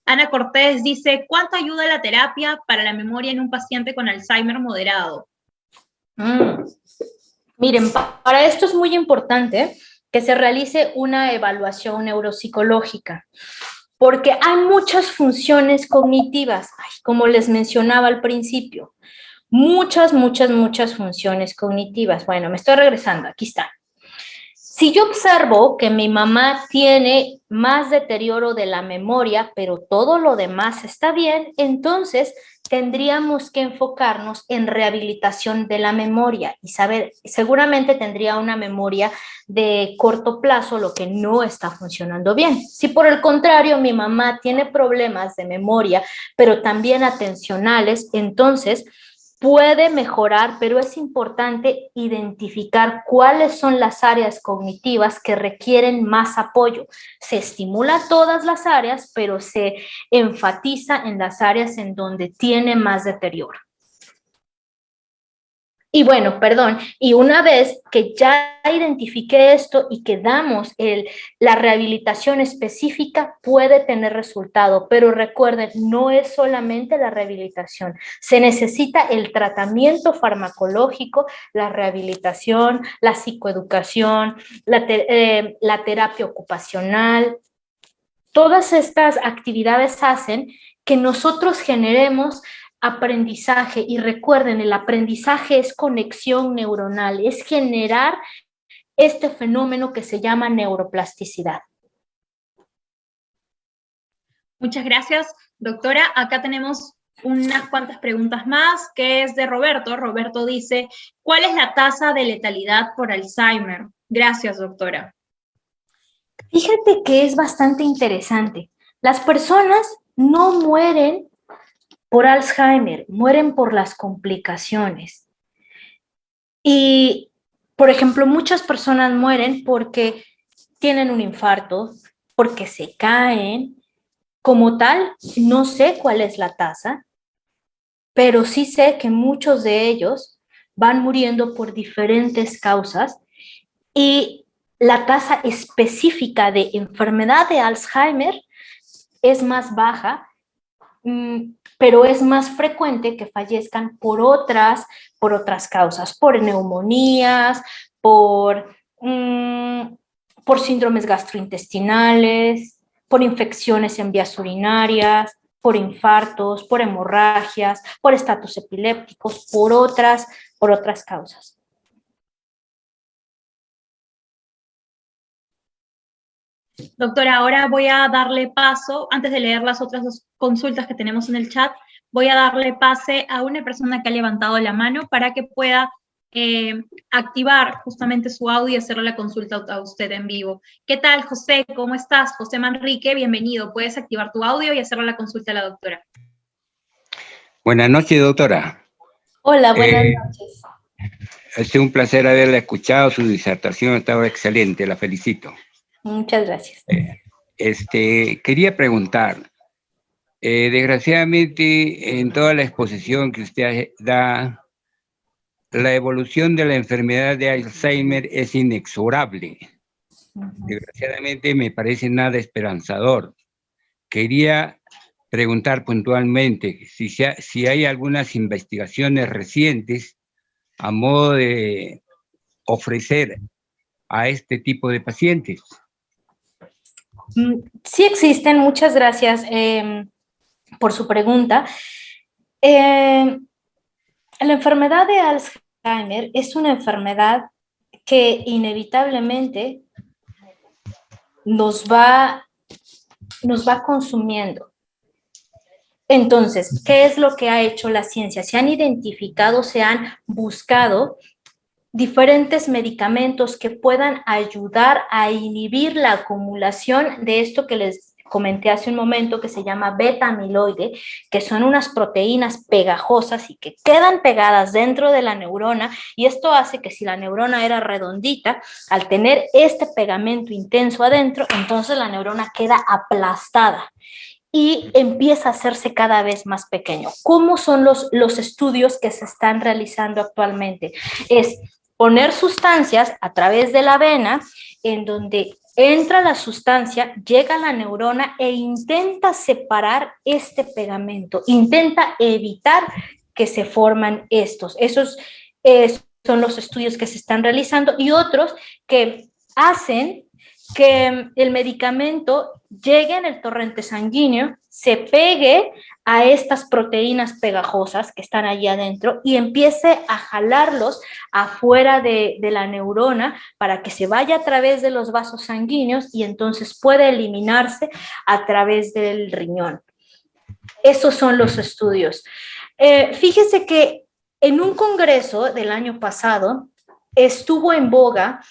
Ana Cortés dice, ¿cuánto ayuda la terapia para la memoria en un paciente con Alzheimer moderado? Miren, para esto es muy importante que se realice una evaluación neuropsicológica, porque hay muchas funciones cognitivas, como les mencionaba al principio, muchas funciones cognitivas. Bueno, me estoy regresando, aquí está. Si yo observo que mi mamá tiene más deterioro de la memoria, pero todo lo demás está bien, entonces tendríamos que enfocarnos en rehabilitación de la memoria y saber, seguramente tendría una memoria de corto plazo, lo que no está funcionando bien. Si por el contrario mi mamá tiene problemas de memoria, pero también atencionales, entonces puede mejorar, pero es importante identificar cuáles son las áreas cognitivas que requieren más apoyo. Se estimula todas las áreas, pero se enfatiza en las áreas en donde tiene más deterioro. Y bueno, perdón, y una vez que ya identifiqué esto y que damos la rehabilitación específica, puede tener resultado, pero recuerden, no es solamente la rehabilitación, se necesita el tratamiento farmacológico, la rehabilitación, la psicoeducación, la terapia ocupacional. Todas estas actividades hacen que nosotros generemos aprendizaje y recuerden, el aprendizaje es conexión neuronal, es generar este fenómeno que se llama neuroplasticidad. Muchas gracias, doctora. Acá tenemos unas cuantas preguntas más, que es de Roberto. Roberto dice, ¿cuál es la tasa de letalidad por Alzheimer? Gracias, doctora. Fíjate que es bastante interesante. Las personas no mueren por Alzheimer, mueren por las complicaciones. Y, por ejemplo, muchas personas mueren porque tienen un infarto, porque se caen. Como tal, no sé cuál es la tasa, pero sí sé que muchos de ellos van muriendo por diferentes causas y la tasa específica de enfermedad de Alzheimer es más baja, pero es más frecuente que fallezcan por otras causas, por neumonías, por síndromes gastrointestinales, por infecciones en vías urinarias, por infartos, por hemorragias, por estatus epilépticos, por otras causas. Doctora, ahora voy a darle paso, antes de leer las otras dos consultas que tenemos en el chat, voy a darle pase a una persona que ha levantado la mano para que pueda activar justamente su audio y hacerle la consulta a usted en vivo. ¿Qué tal, José? ¿Cómo estás? José Manrique, bienvenido. Puedes activar tu audio y hacerle la consulta a la doctora. Buenas noches, doctora. Hola, buenas noches. Ha sido un placer haberla escuchado, su disertación estaba excelente, la felicito. Muchas gracias. Quería preguntar, desgraciadamente en toda la exposición que usted da, la evolución de la enfermedad de Alzheimer es inexorable. Desgraciadamente me parece nada esperanzador. Quería preguntar puntualmente si hay algunas investigaciones recientes a modo de ofrecer a este tipo de pacientes. Sí existen, muchas gracias por su pregunta. La enfermedad de Alzheimer es una enfermedad que inevitablemente nos va consumiendo. Entonces, ¿qué es lo que ha hecho la ciencia? Se han identificado, se han buscado diferentes medicamentos que puedan ayudar a inhibir la acumulación de esto que les comenté hace un momento, que se llama beta-amiloide, que son unas proteínas pegajosas y que quedan pegadas dentro de la neurona, y esto hace que si la neurona era redondita, al tener este pegamento intenso adentro, entonces la neurona queda aplastada y empieza a hacerse cada vez más pequeño. ¿Cómo son los estudios que se están realizando actualmente? Es poner sustancias a través de la vena en donde entra la sustancia, llega a la neurona e intenta separar este pegamento, intenta evitar que se forman estos. Esos son los estudios que se están realizando, y otros que hacen que el medicamento llegue en el torrente sanguíneo, se pegue a estas proteínas pegajosas que están allí adentro y empiece a jalarlos afuera de la neurona para que se vaya a través de los vasos sanguíneos y entonces pueda eliminarse a través del riñón. Esos son los estudios. Fíjese que en un congreso del año pasado estuvo en boga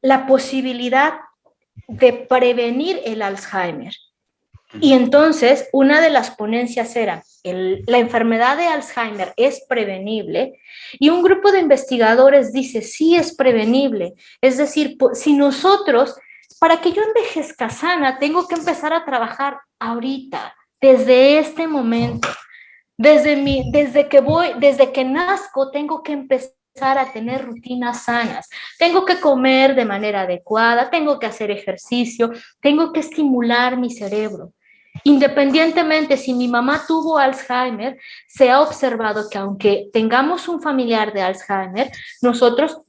la posibilidad de prevenir el Alzheimer. Y entonces una de las ponencias era, la enfermedad de Alzheimer es prevenible, y un grupo de investigadores dice, sí es prevenible. Es decir, si nosotros, para que yo envejezca sana, tengo que empezar a trabajar ahorita, desde este momento. Desde que nazco, tengo que empezar a tener rutinas sanas, tengo que comer de manera adecuada, tengo que hacer ejercicio, tengo que estimular mi cerebro. Independientemente si mi mamá tuvo Alzheimer, se ha observado que aunque tengamos un familiar de Alzheimer, nosotros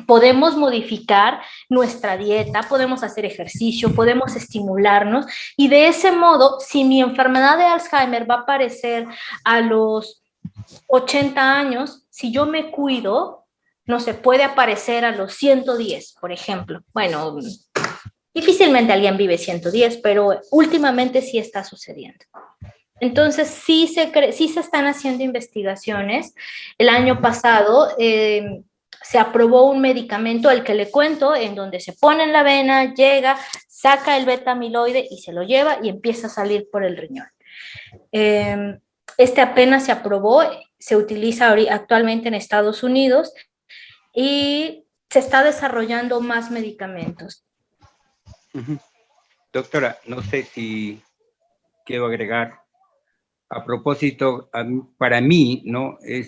podemos modificar nuestra dieta, podemos hacer ejercicio, podemos estimularnos, y de ese modo, si mi enfermedad de Alzheimer va a aparecer a los 80 años, si yo me cuido, no se puede aparecer a los 110, por ejemplo. Bueno, difícilmente alguien vive 110, pero últimamente sí está sucediendo. Entonces, sí se están haciendo investigaciones. El año pasado se aprobó un medicamento, el que le cuento, en donde se pone en la vena, llega, saca el beta-amiloide y se lo lleva y empieza a salir por el riñón. Este apenas se aprobó, se utiliza actualmente en Estados Unidos y se está desarrollando más medicamentos. Doctora, no sé si quiero agregar. A propósito, para mí, ¿no? He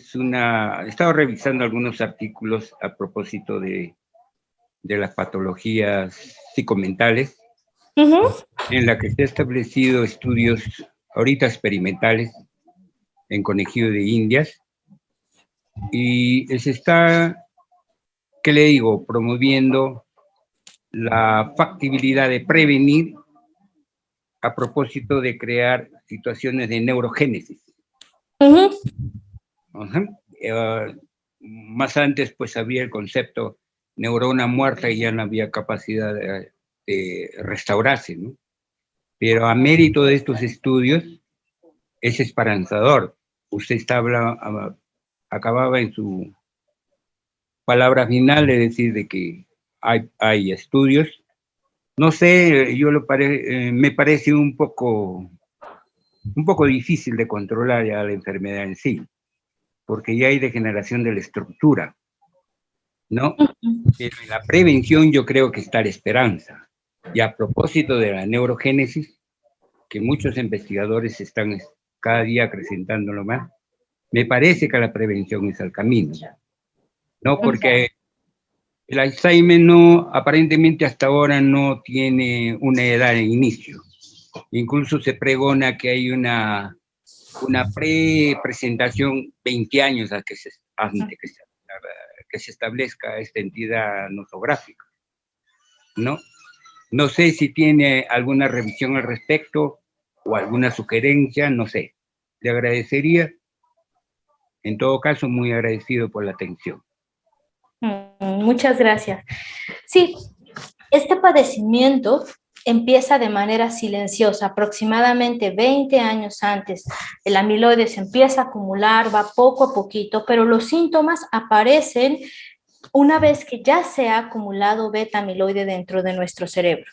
estado revisando algunos artículos a propósito de las patologías psicomentales, en la que se han establecido estudios ahorita experimentales en conejillo de indias, y se está, ¿qué le digo?, promoviendo la factibilidad de prevenir a propósito de crear situaciones de neurogénesis. Más antes, pues, había el concepto neurona muerta y ya no había capacidad restaurarse, ¿no? Pero a mérito de estos estudios es esperanzador. Usted acababa en su palabra final de decir de que hay estudios. No sé, me parece un poco difícil de controlar ya la enfermedad en sí, porque ya hay degeneración de la estructura, ¿no? Pero en la prevención yo creo que está la esperanza. Y a propósito de la neurogénesis, que muchos investigadores están cada día acrecentándolo más, me parece que la prevención es el camino, ¿no? Porque el Alzheimer aparentemente hasta ahora no tiene una edad de inicio. Incluso se pregona que hay una presentación 20 años antes que se establezca esta entidad nosográfica, ¿no? No sé si tiene alguna revisión al respecto o alguna sugerencia, no sé. Le agradecería, en todo caso, muy agradecido por la atención. Muchas gracias. Sí, este padecimiento empieza de manera silenciosa, aproximadamente 20 años antes. El amiloide se empieza a acumular, va poco a poquito, pero los síntomas aparecen una vez que ya se ha acumulado beta amiloide dentro de nuestro cerebro.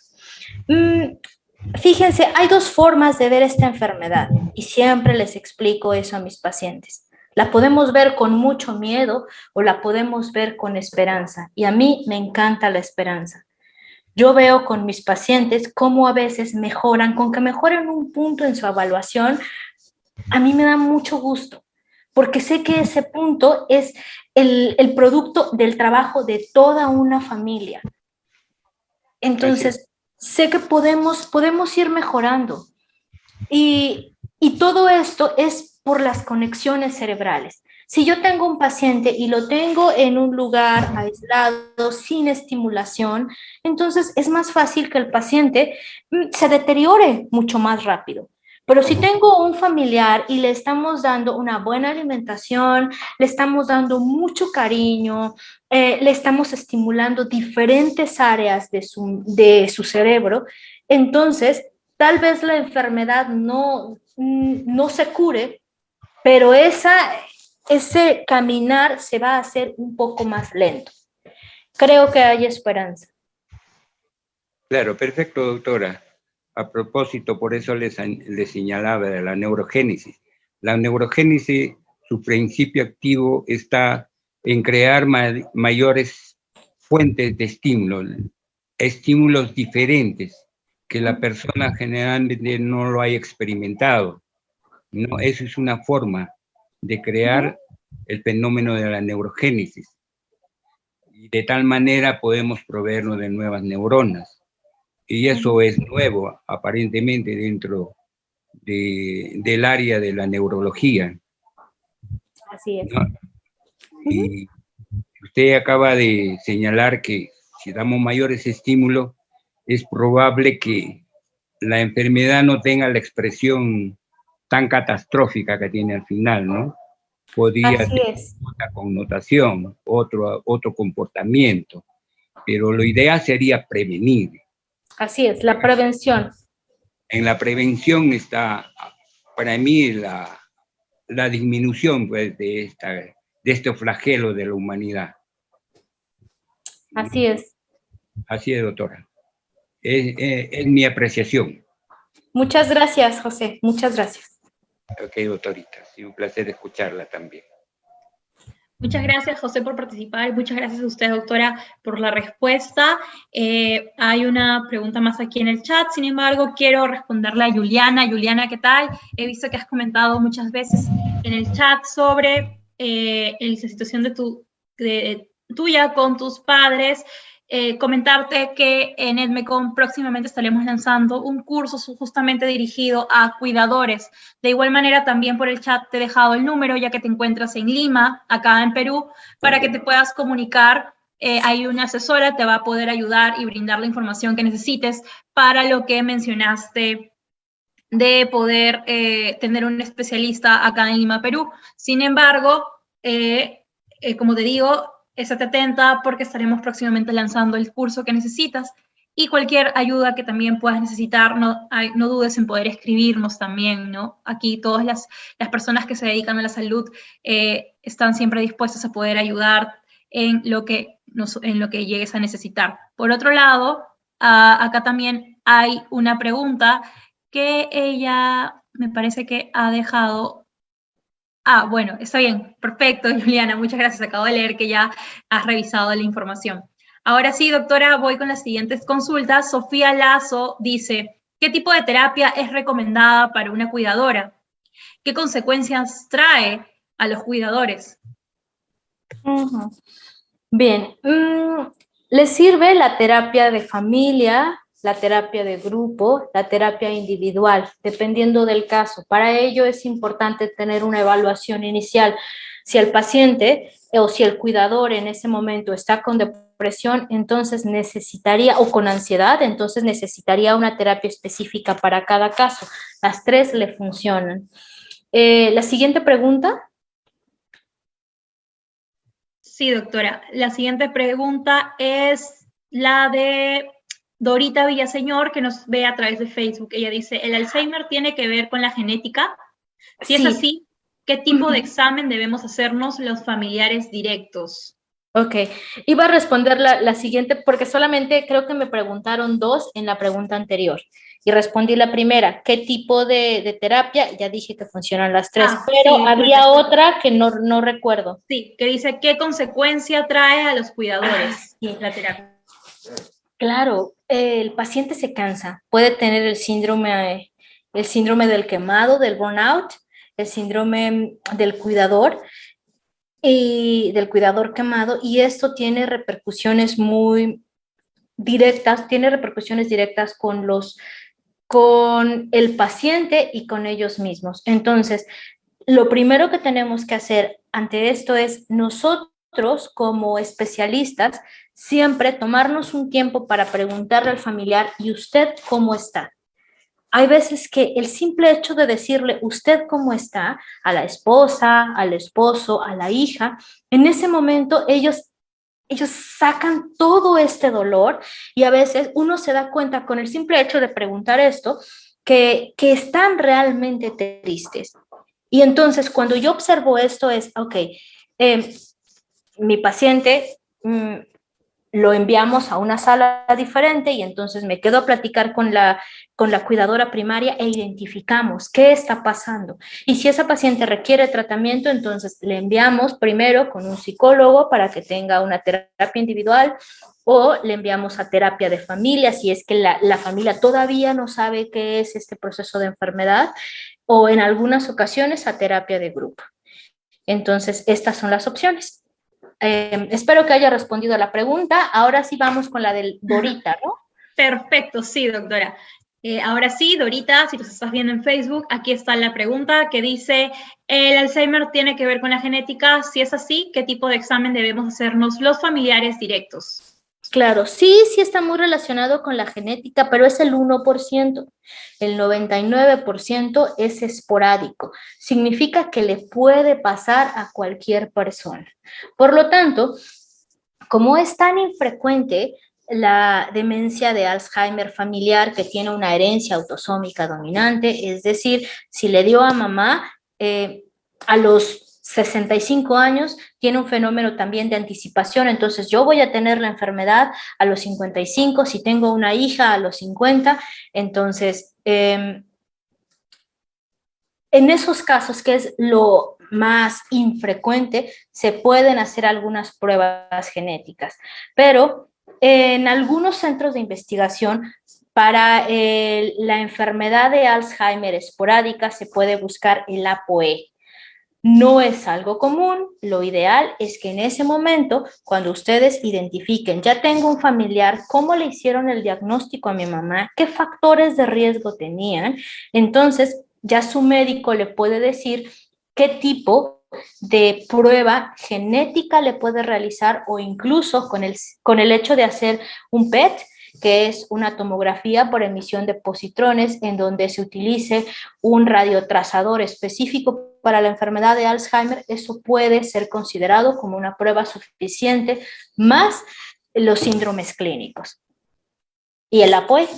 Fíjense, hay dos formas de ver esta enfermedad y siempre les explico eso a mis pacientes. La podemos ver con mucho miedo o la podemos ver con esperanza, y a mí me encanta la esperanza. Yo veo con mis pacientes cómo a veces mejoran, con que mejoren un punto en su evaluación, a mí me da mucho gusto, porque sé que ese punto es el producto del trabajo de toda una familia. Entonces, sé que podemos ir mejorando. Y todo esto es por las conexiones cerebrales. Si yo tengo un paciente y lo tengo en un lugar aislado, sin estimulación, entonces es más fácil que el paciente se deteriore mucho más rápido. Pero si tengo un familiar y le estamos dando una buena alimentación, le estamos dando mucho cariño, le estamos estimulando diferentes áreas de su cerebro, entonces tal vez la enfermedad no se cure, pero ese caminar se va a hacer un poco más lento. Creo que hay esperanza. Claro, perfecto, doctora. A propósito, por eso le señalaba de la neurogénesis. La neurogénesis, su principio activo está en crear mayores fuentes de estímulos diferentes que la persona generalmente no lo haya experimentado, ¿no? Eso es una forma de crear el fenómeno de la neurogénesis. Y de tal manera podemos proveernos de nuevas neuronas. Y eso es nuevo, aparentemente, dentro del área de la neurología. Así es. ¿No? Y usted acaba de señalar que si damos mayores estímulos, es probable que la enfermedad no tenga la expresión tan catastrófica que tiene al final, ¿no? Podría tener otra connotación, otro comportamiento, pero lo ideal sería prevenir. Así es, la prevención. En la prevención está, para mí, la disminución, pues, de este flagelo de la humanidad. Así es. Así es, doctora. Es mi apreciación. Muchas gracias, José. Muchas gracias. Ok, doctorita. Sí, un placer escucharla también. Muchas gracias, José, por participar, y muchas gracias a usted, doctora, por la respuesta. Hay una pregunta más aquí en el chat, sin embargo, quiero responderle a Juliana. Juliana, ¿qué tal? He visto que has comentado muchas veces en el chat sobre la situación tuya con tus padres. Comentarte que en Edmecon próximamente estaremos lanzando un curso justamente dirigido a cuidadores. De igual manera, también por el chat te he dejado el número, ya que te encuentras en Lima, acá en Perú, para que te puedas comunicar. Hay una asesora, te va a poder ayudar y brindar la información que necesites para lo que mencionaste de poder tener un especialista acá en Lima, Perú. Sin embargo, como te digo, estate atenta porque estaremos próximamente lanzando el curso que necesitas. Y cualquier ayuda que también puedas necesitar, no dudes en poder escribirnos también, ¿no? Aquí todas las personas que se dedican a la salud están siempre dispuestas a poder ayudar en lo que llegues a necesitar. Por otro lado, acá también hay una pregunta que ella me parece que ha dejado. Bueno, está bien, perfecto, Juliana, muchas gracias. Acabo de leer que ya has revisado la información. Ahora sí, doctora, voy con las siguientes consultas. Sofía Lazo dice, ¿qué tipo de terapia es recomendada para una cuidadora? ¿Qué consecuencias trae a los cuidadores? Bien, ¿les sirve la terapia de familia, la terapia de grupo, la terapia individual, dependiendo del caso? Para ello es importante tener una evaluación inicial. Si el paciente o si el cuidador en ese momento está con depresión, entonces necesitaría, o con ansiedad, entonces necesitaría una terapia específica para cada caso. Las tres le funcionan. La siguiente pregunta. Sí, doctora. La siguiente pregunta es la de Dorita Villaseñor, que nos ve a través de Facebook. Ella dice, ¿el Alzheimer tiene que ver con la genética? Si es así, ¿qué tipo de examen debemos hacernos los familiares directos? Ok, iba a responder la siguiente porque solamente creo que me preguntaron dos en la pregunta anterior y respondí la primera, ¿qué tipo de terapia? Ya dije que funcionan las tres, pero sí, había otra que no recuerdo. Sí, que dice, ¿qué consecuencia trae a los cuidadores Sí. la terapia? Claro, el paciente se cansa, puede tener el síndrome del quemado, del burnout, el síndrome del cuidador y del cuidador quemado, y esto tiene repercusiones muy directas, tiene repercusiones directas con el paciente y con ellos mismos. Entonces, lo primero que tenemos que hacer ante esto es nosotros como especialistas siempre tomarnos un tiempo para preguntarle al familiar, ¿y usted cómo está? Hay veces que el simple hecho de decirle usted cómo está a la esposa, al esposo, a la hija, en ese momento ellos sacan todo este dolor y a veces uno se da cuenta con el simple hecho de preguntar esto que están realmente tristes. Y entonces cuando yo observo esto es, ok, mi paciente lo enviamos a una sala diferente y entonces me quedo a platicar con la cuidadora primaria e identificamos qué está pasando. Y si esa paciente requiere tratamiento, entonces le enviamos primero con un psicólogo para que tenga una terapia individual o le enviamos a terapia de familia si es que la familia todavía no sabe qué es este proceso de enfermedad o en algunas ocasiones a terapia de grupo. Entonces, estas son las opciones. Espero que haya respondido a la pregunta. Ahora sí vamos con la del Dorita, ¿no? Perfecto, sí, doctora. Ahora sí, Dorita, si nos estás viendo en Facebook, aquí está la pregunta que dice, ¿el Alzheimer tiene que ver con la genética? Si es así, ¿qué tipo de examen debemos hacernos los familiares directos? Claro, sí está muy relacionado con la genética, pero es el 1%. El 99% es esporádico. Significa que le puede pasar a cualquier persona. Por lo tanto, como es tan infrecuente la demencia de Alzheimer familiar que tiene una herencia autosómica dominante, es decir, si le dio a mamá a los 65 años, tiene un fenómeno también de anticipación, entonces yo voy a tener la enfermedad a los 55, si tengo una hija a los 50, entonces en esos casos, que es lo más infrecuente, se pueden hacer algunas pruebas genéticas, pero en algunos centros de investigación para la enfermedad de Alzheimer esporádica se puede buscar el ApoE. No es algo común, lo ideal es que en ese momento, cuando ustedes identifiquen, ya tengo un familiar, cómo le hicieron el diagnóstico a mi mamá, qué factores de riesgo tenían, entonces ya su médico le puede decir qué tipo de prueba genética le puede realizar o incluso con el hecho de hacer un PET, que es una tomografía por emisión de positrones en donde se utilice un radiotrazador específico para la enfermedad de Alzheimer, eso puede ser considerado como una prueba suficiente más los síndromes clínicos. y el apoyo.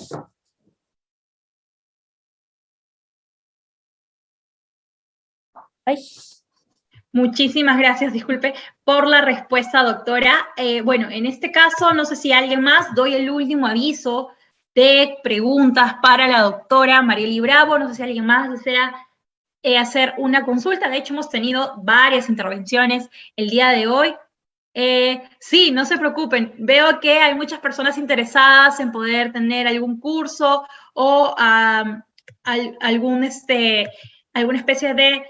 Ay. Muchísimas gracias, disculpe, por la respuesta, doctora. Bueno, en este caso, no sé si alguien más, doy el último aviso de preguntas para la doctora Mariely Bravo. No sé si alguien más desea hacer una consulta. De hecho, hemos tenido varias intervenciones el día de hoy. Sí, no se preocupen. Veo que hay muchas personas interesadas en poder tener algún curso o alguna especie de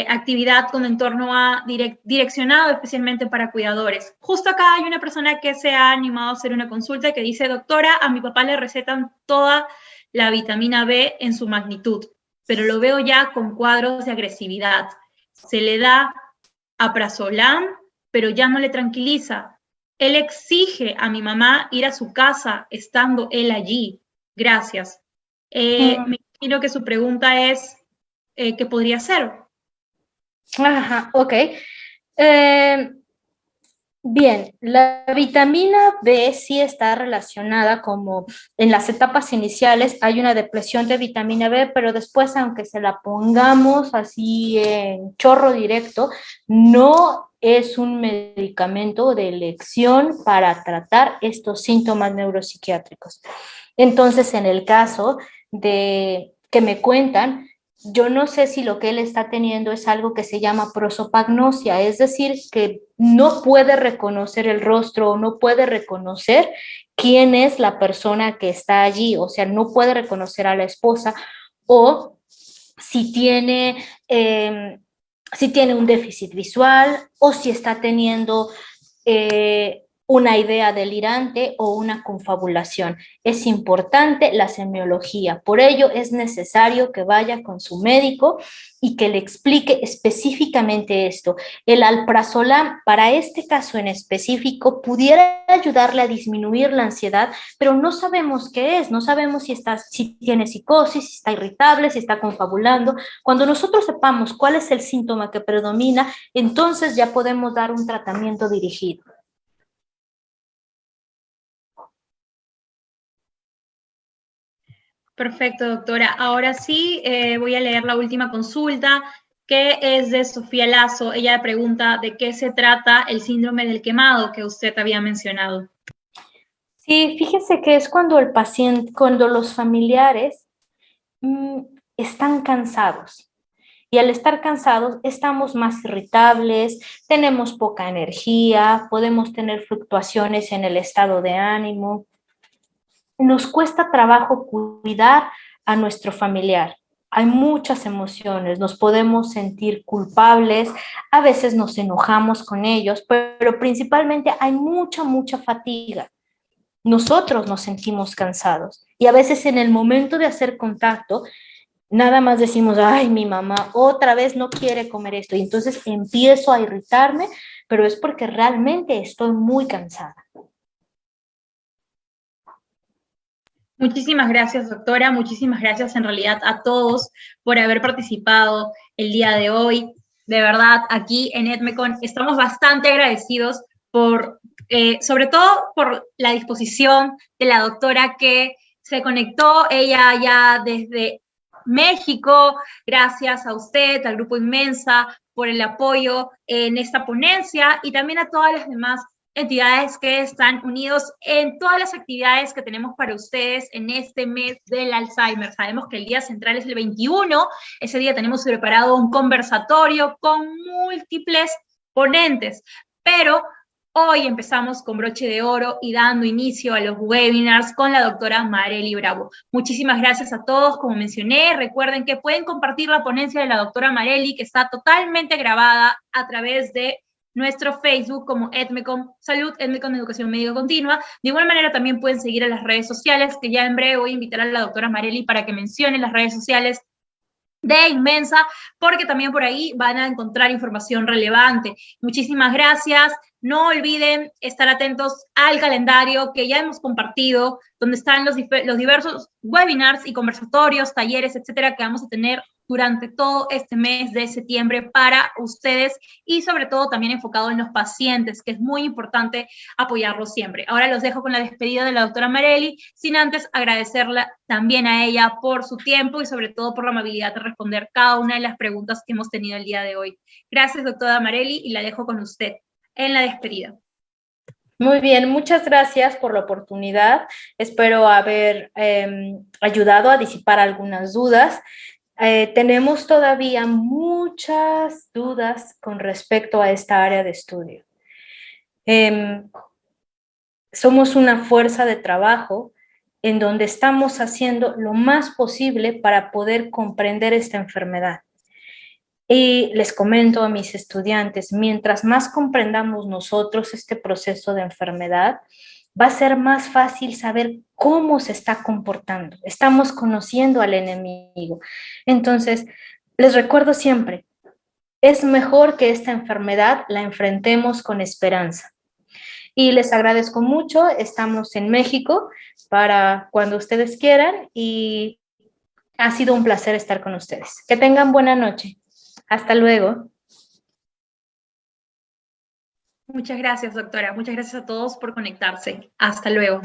actividad con entorno a direccionado especialmente para cuidadores. Justo acá hay una persona que se ha animado a hacer una consulta que dice, doctora, a mi papá le recetan toda la vitamina B en su magnitud, pero lo veo ya con cuadros de agresividad. Se le da Aprazolam, pero ya no le tranquiliza. Él exige a mi mamá ir a su casa estando él allí. Gracias. Me imagino que su pregunta es, ¿qué podría hacer? Ajá, ok. Bien, la vitamina B sí está relacionada como en las etapas iniciales hay una depresión de vitamina B, pero después aunque se la pongamos así en chorro directo, no es un medicamento de elección para tratar estos síntomas neuropsiquiátricos. Entonces, en el caso de que me cuentan, yo no sé si lo que él está teniendo es algo que se llama prosopagnosia, es decir, que no puede reconocer el rostro o no puede reconocer quién es la persona que está allí, o sea, no puede reconocer a la esposa o si tiene un déficit visual o si está teniendo una idea delirante o una confabulación. Es importante la semiología, por ello es necesario que vaya con su médico y que le explique específicamente esto. El alprazolam, para este caso en específico, pudiera ayudarle a disminuir la ansiedad, pero no sabemos qué es, no sabemos si tiene psicosis, si está irritable, si está confabulando. Cuando nosotros sepamos cuál es el síntoma que predomina, entonces ya podemos dar un tratamiento dirigido. Perfecto, doctora. Ahora sí, voy a leer la última consulta, que es de Sofía Lazo. Ella pregunta de qué se trata el síndrome del quemado que usted había mencionado. Sí, fíjese que es cuando el paciente, cuando los familiares están cansados. Y al estar cansados estamos más irritables, tenemos poca energía, podemos tener fluctuaciones en el estado de ánimo. Nos cuesta trabajo cuidar a nuestro familiar. Hay muchas emociones, nos podemos sentir culpables, a veces nos enojamos con ellos, pero principalmente hay mucha fatiga. Nosotros nos sentimos cansados y a veces en el momento de hacer contacto, nada más decimos, ay, mi mamá otra vez no quiere comer esto y entonces empiezo a irritarme, pero es porque realmente estoy muy cansada. Muchísimas gracias, doctora. Muchísimas gracias en realidad a todos por haber participado el día de hoy. De verdad, aquí en Edmecon estamos bastante agradecidos por, sobre todo por la disposición de la doctora que se conectó, ella ya desde México. Gracias a usted, al Grupo Inmensa, por el apoyo en esta ponencia y también a todas las demás entidades que están unidos en todas las actividades que tenemos para ustedes en este mes del Alzheimer. Sabemos que el día central es el 21, ese día tenemos preparado un conversatorio con múltiples ponentes, pero hoy empezamos con broche de oro y dando inicio a los webinars con la doctora Mariely Bravo. Muchísimas gracias a todos, como mencioné, recuerden que pueden compartir la ponencia de la doctora Mariely, que está totalmente grabada a través de nuestro Facebook como Edmecon Salud, Edmecon Educación Médica Continua. De igual manera también pueden seguir en las redes sociales, que ya en breve voy a invitar a la doctora Mariely para que mencione las redes sociales de Inmensa, porque también por ahí van a encontrar información relevante. Muchísimas gracias. No olviden estar atentos al calendario que ya hemos compartido, donde están los diversos webinars y conversatorios, talleres, etcétera, que vamos a tener durante todo este mes de septiembre para ustedes y sobre todo también enfocado en los pacientes, que es muy importante apoyarlos siempre. Ahora los dejo con la despedida de la doctora Marely, sin antes agradecerla también a ella por su tiempo y sobre todo por la amabilidad de responder cada una de las preguntas que hemos tenido el día de hoy. Gracias, doctora Marely, y la dejo con usted en la despedida. Muy bien, muchas gracias por la oportunidad. Espero haber ayudado a disipar algunas dudas. Tenemos todavía muchas dudas con respecto a esta área de estudio. Somos una fuerza de trabajo en donde estamos haciendo lo más posible para poder comprender esta enfermedad. Y les comento a mis estudiantes, mientras más comprendamos nosotros este proceso de enfermedad, va a ser más fácil saber cómo se está comportando. Estamos conociendo al enemigo. Entonces, les recuerdo siempre, es mejor que esta enfermedad la enfrentemos con esperanza. Y les agradezco mucho, estamos en México para cuando ustedes quieran y ha sido un placer estar con ustedes. Que tengan buena noche. Hasta luego. Muchas gracias, doctora. Muchas gracias a todos por conectarse. Hasta luego.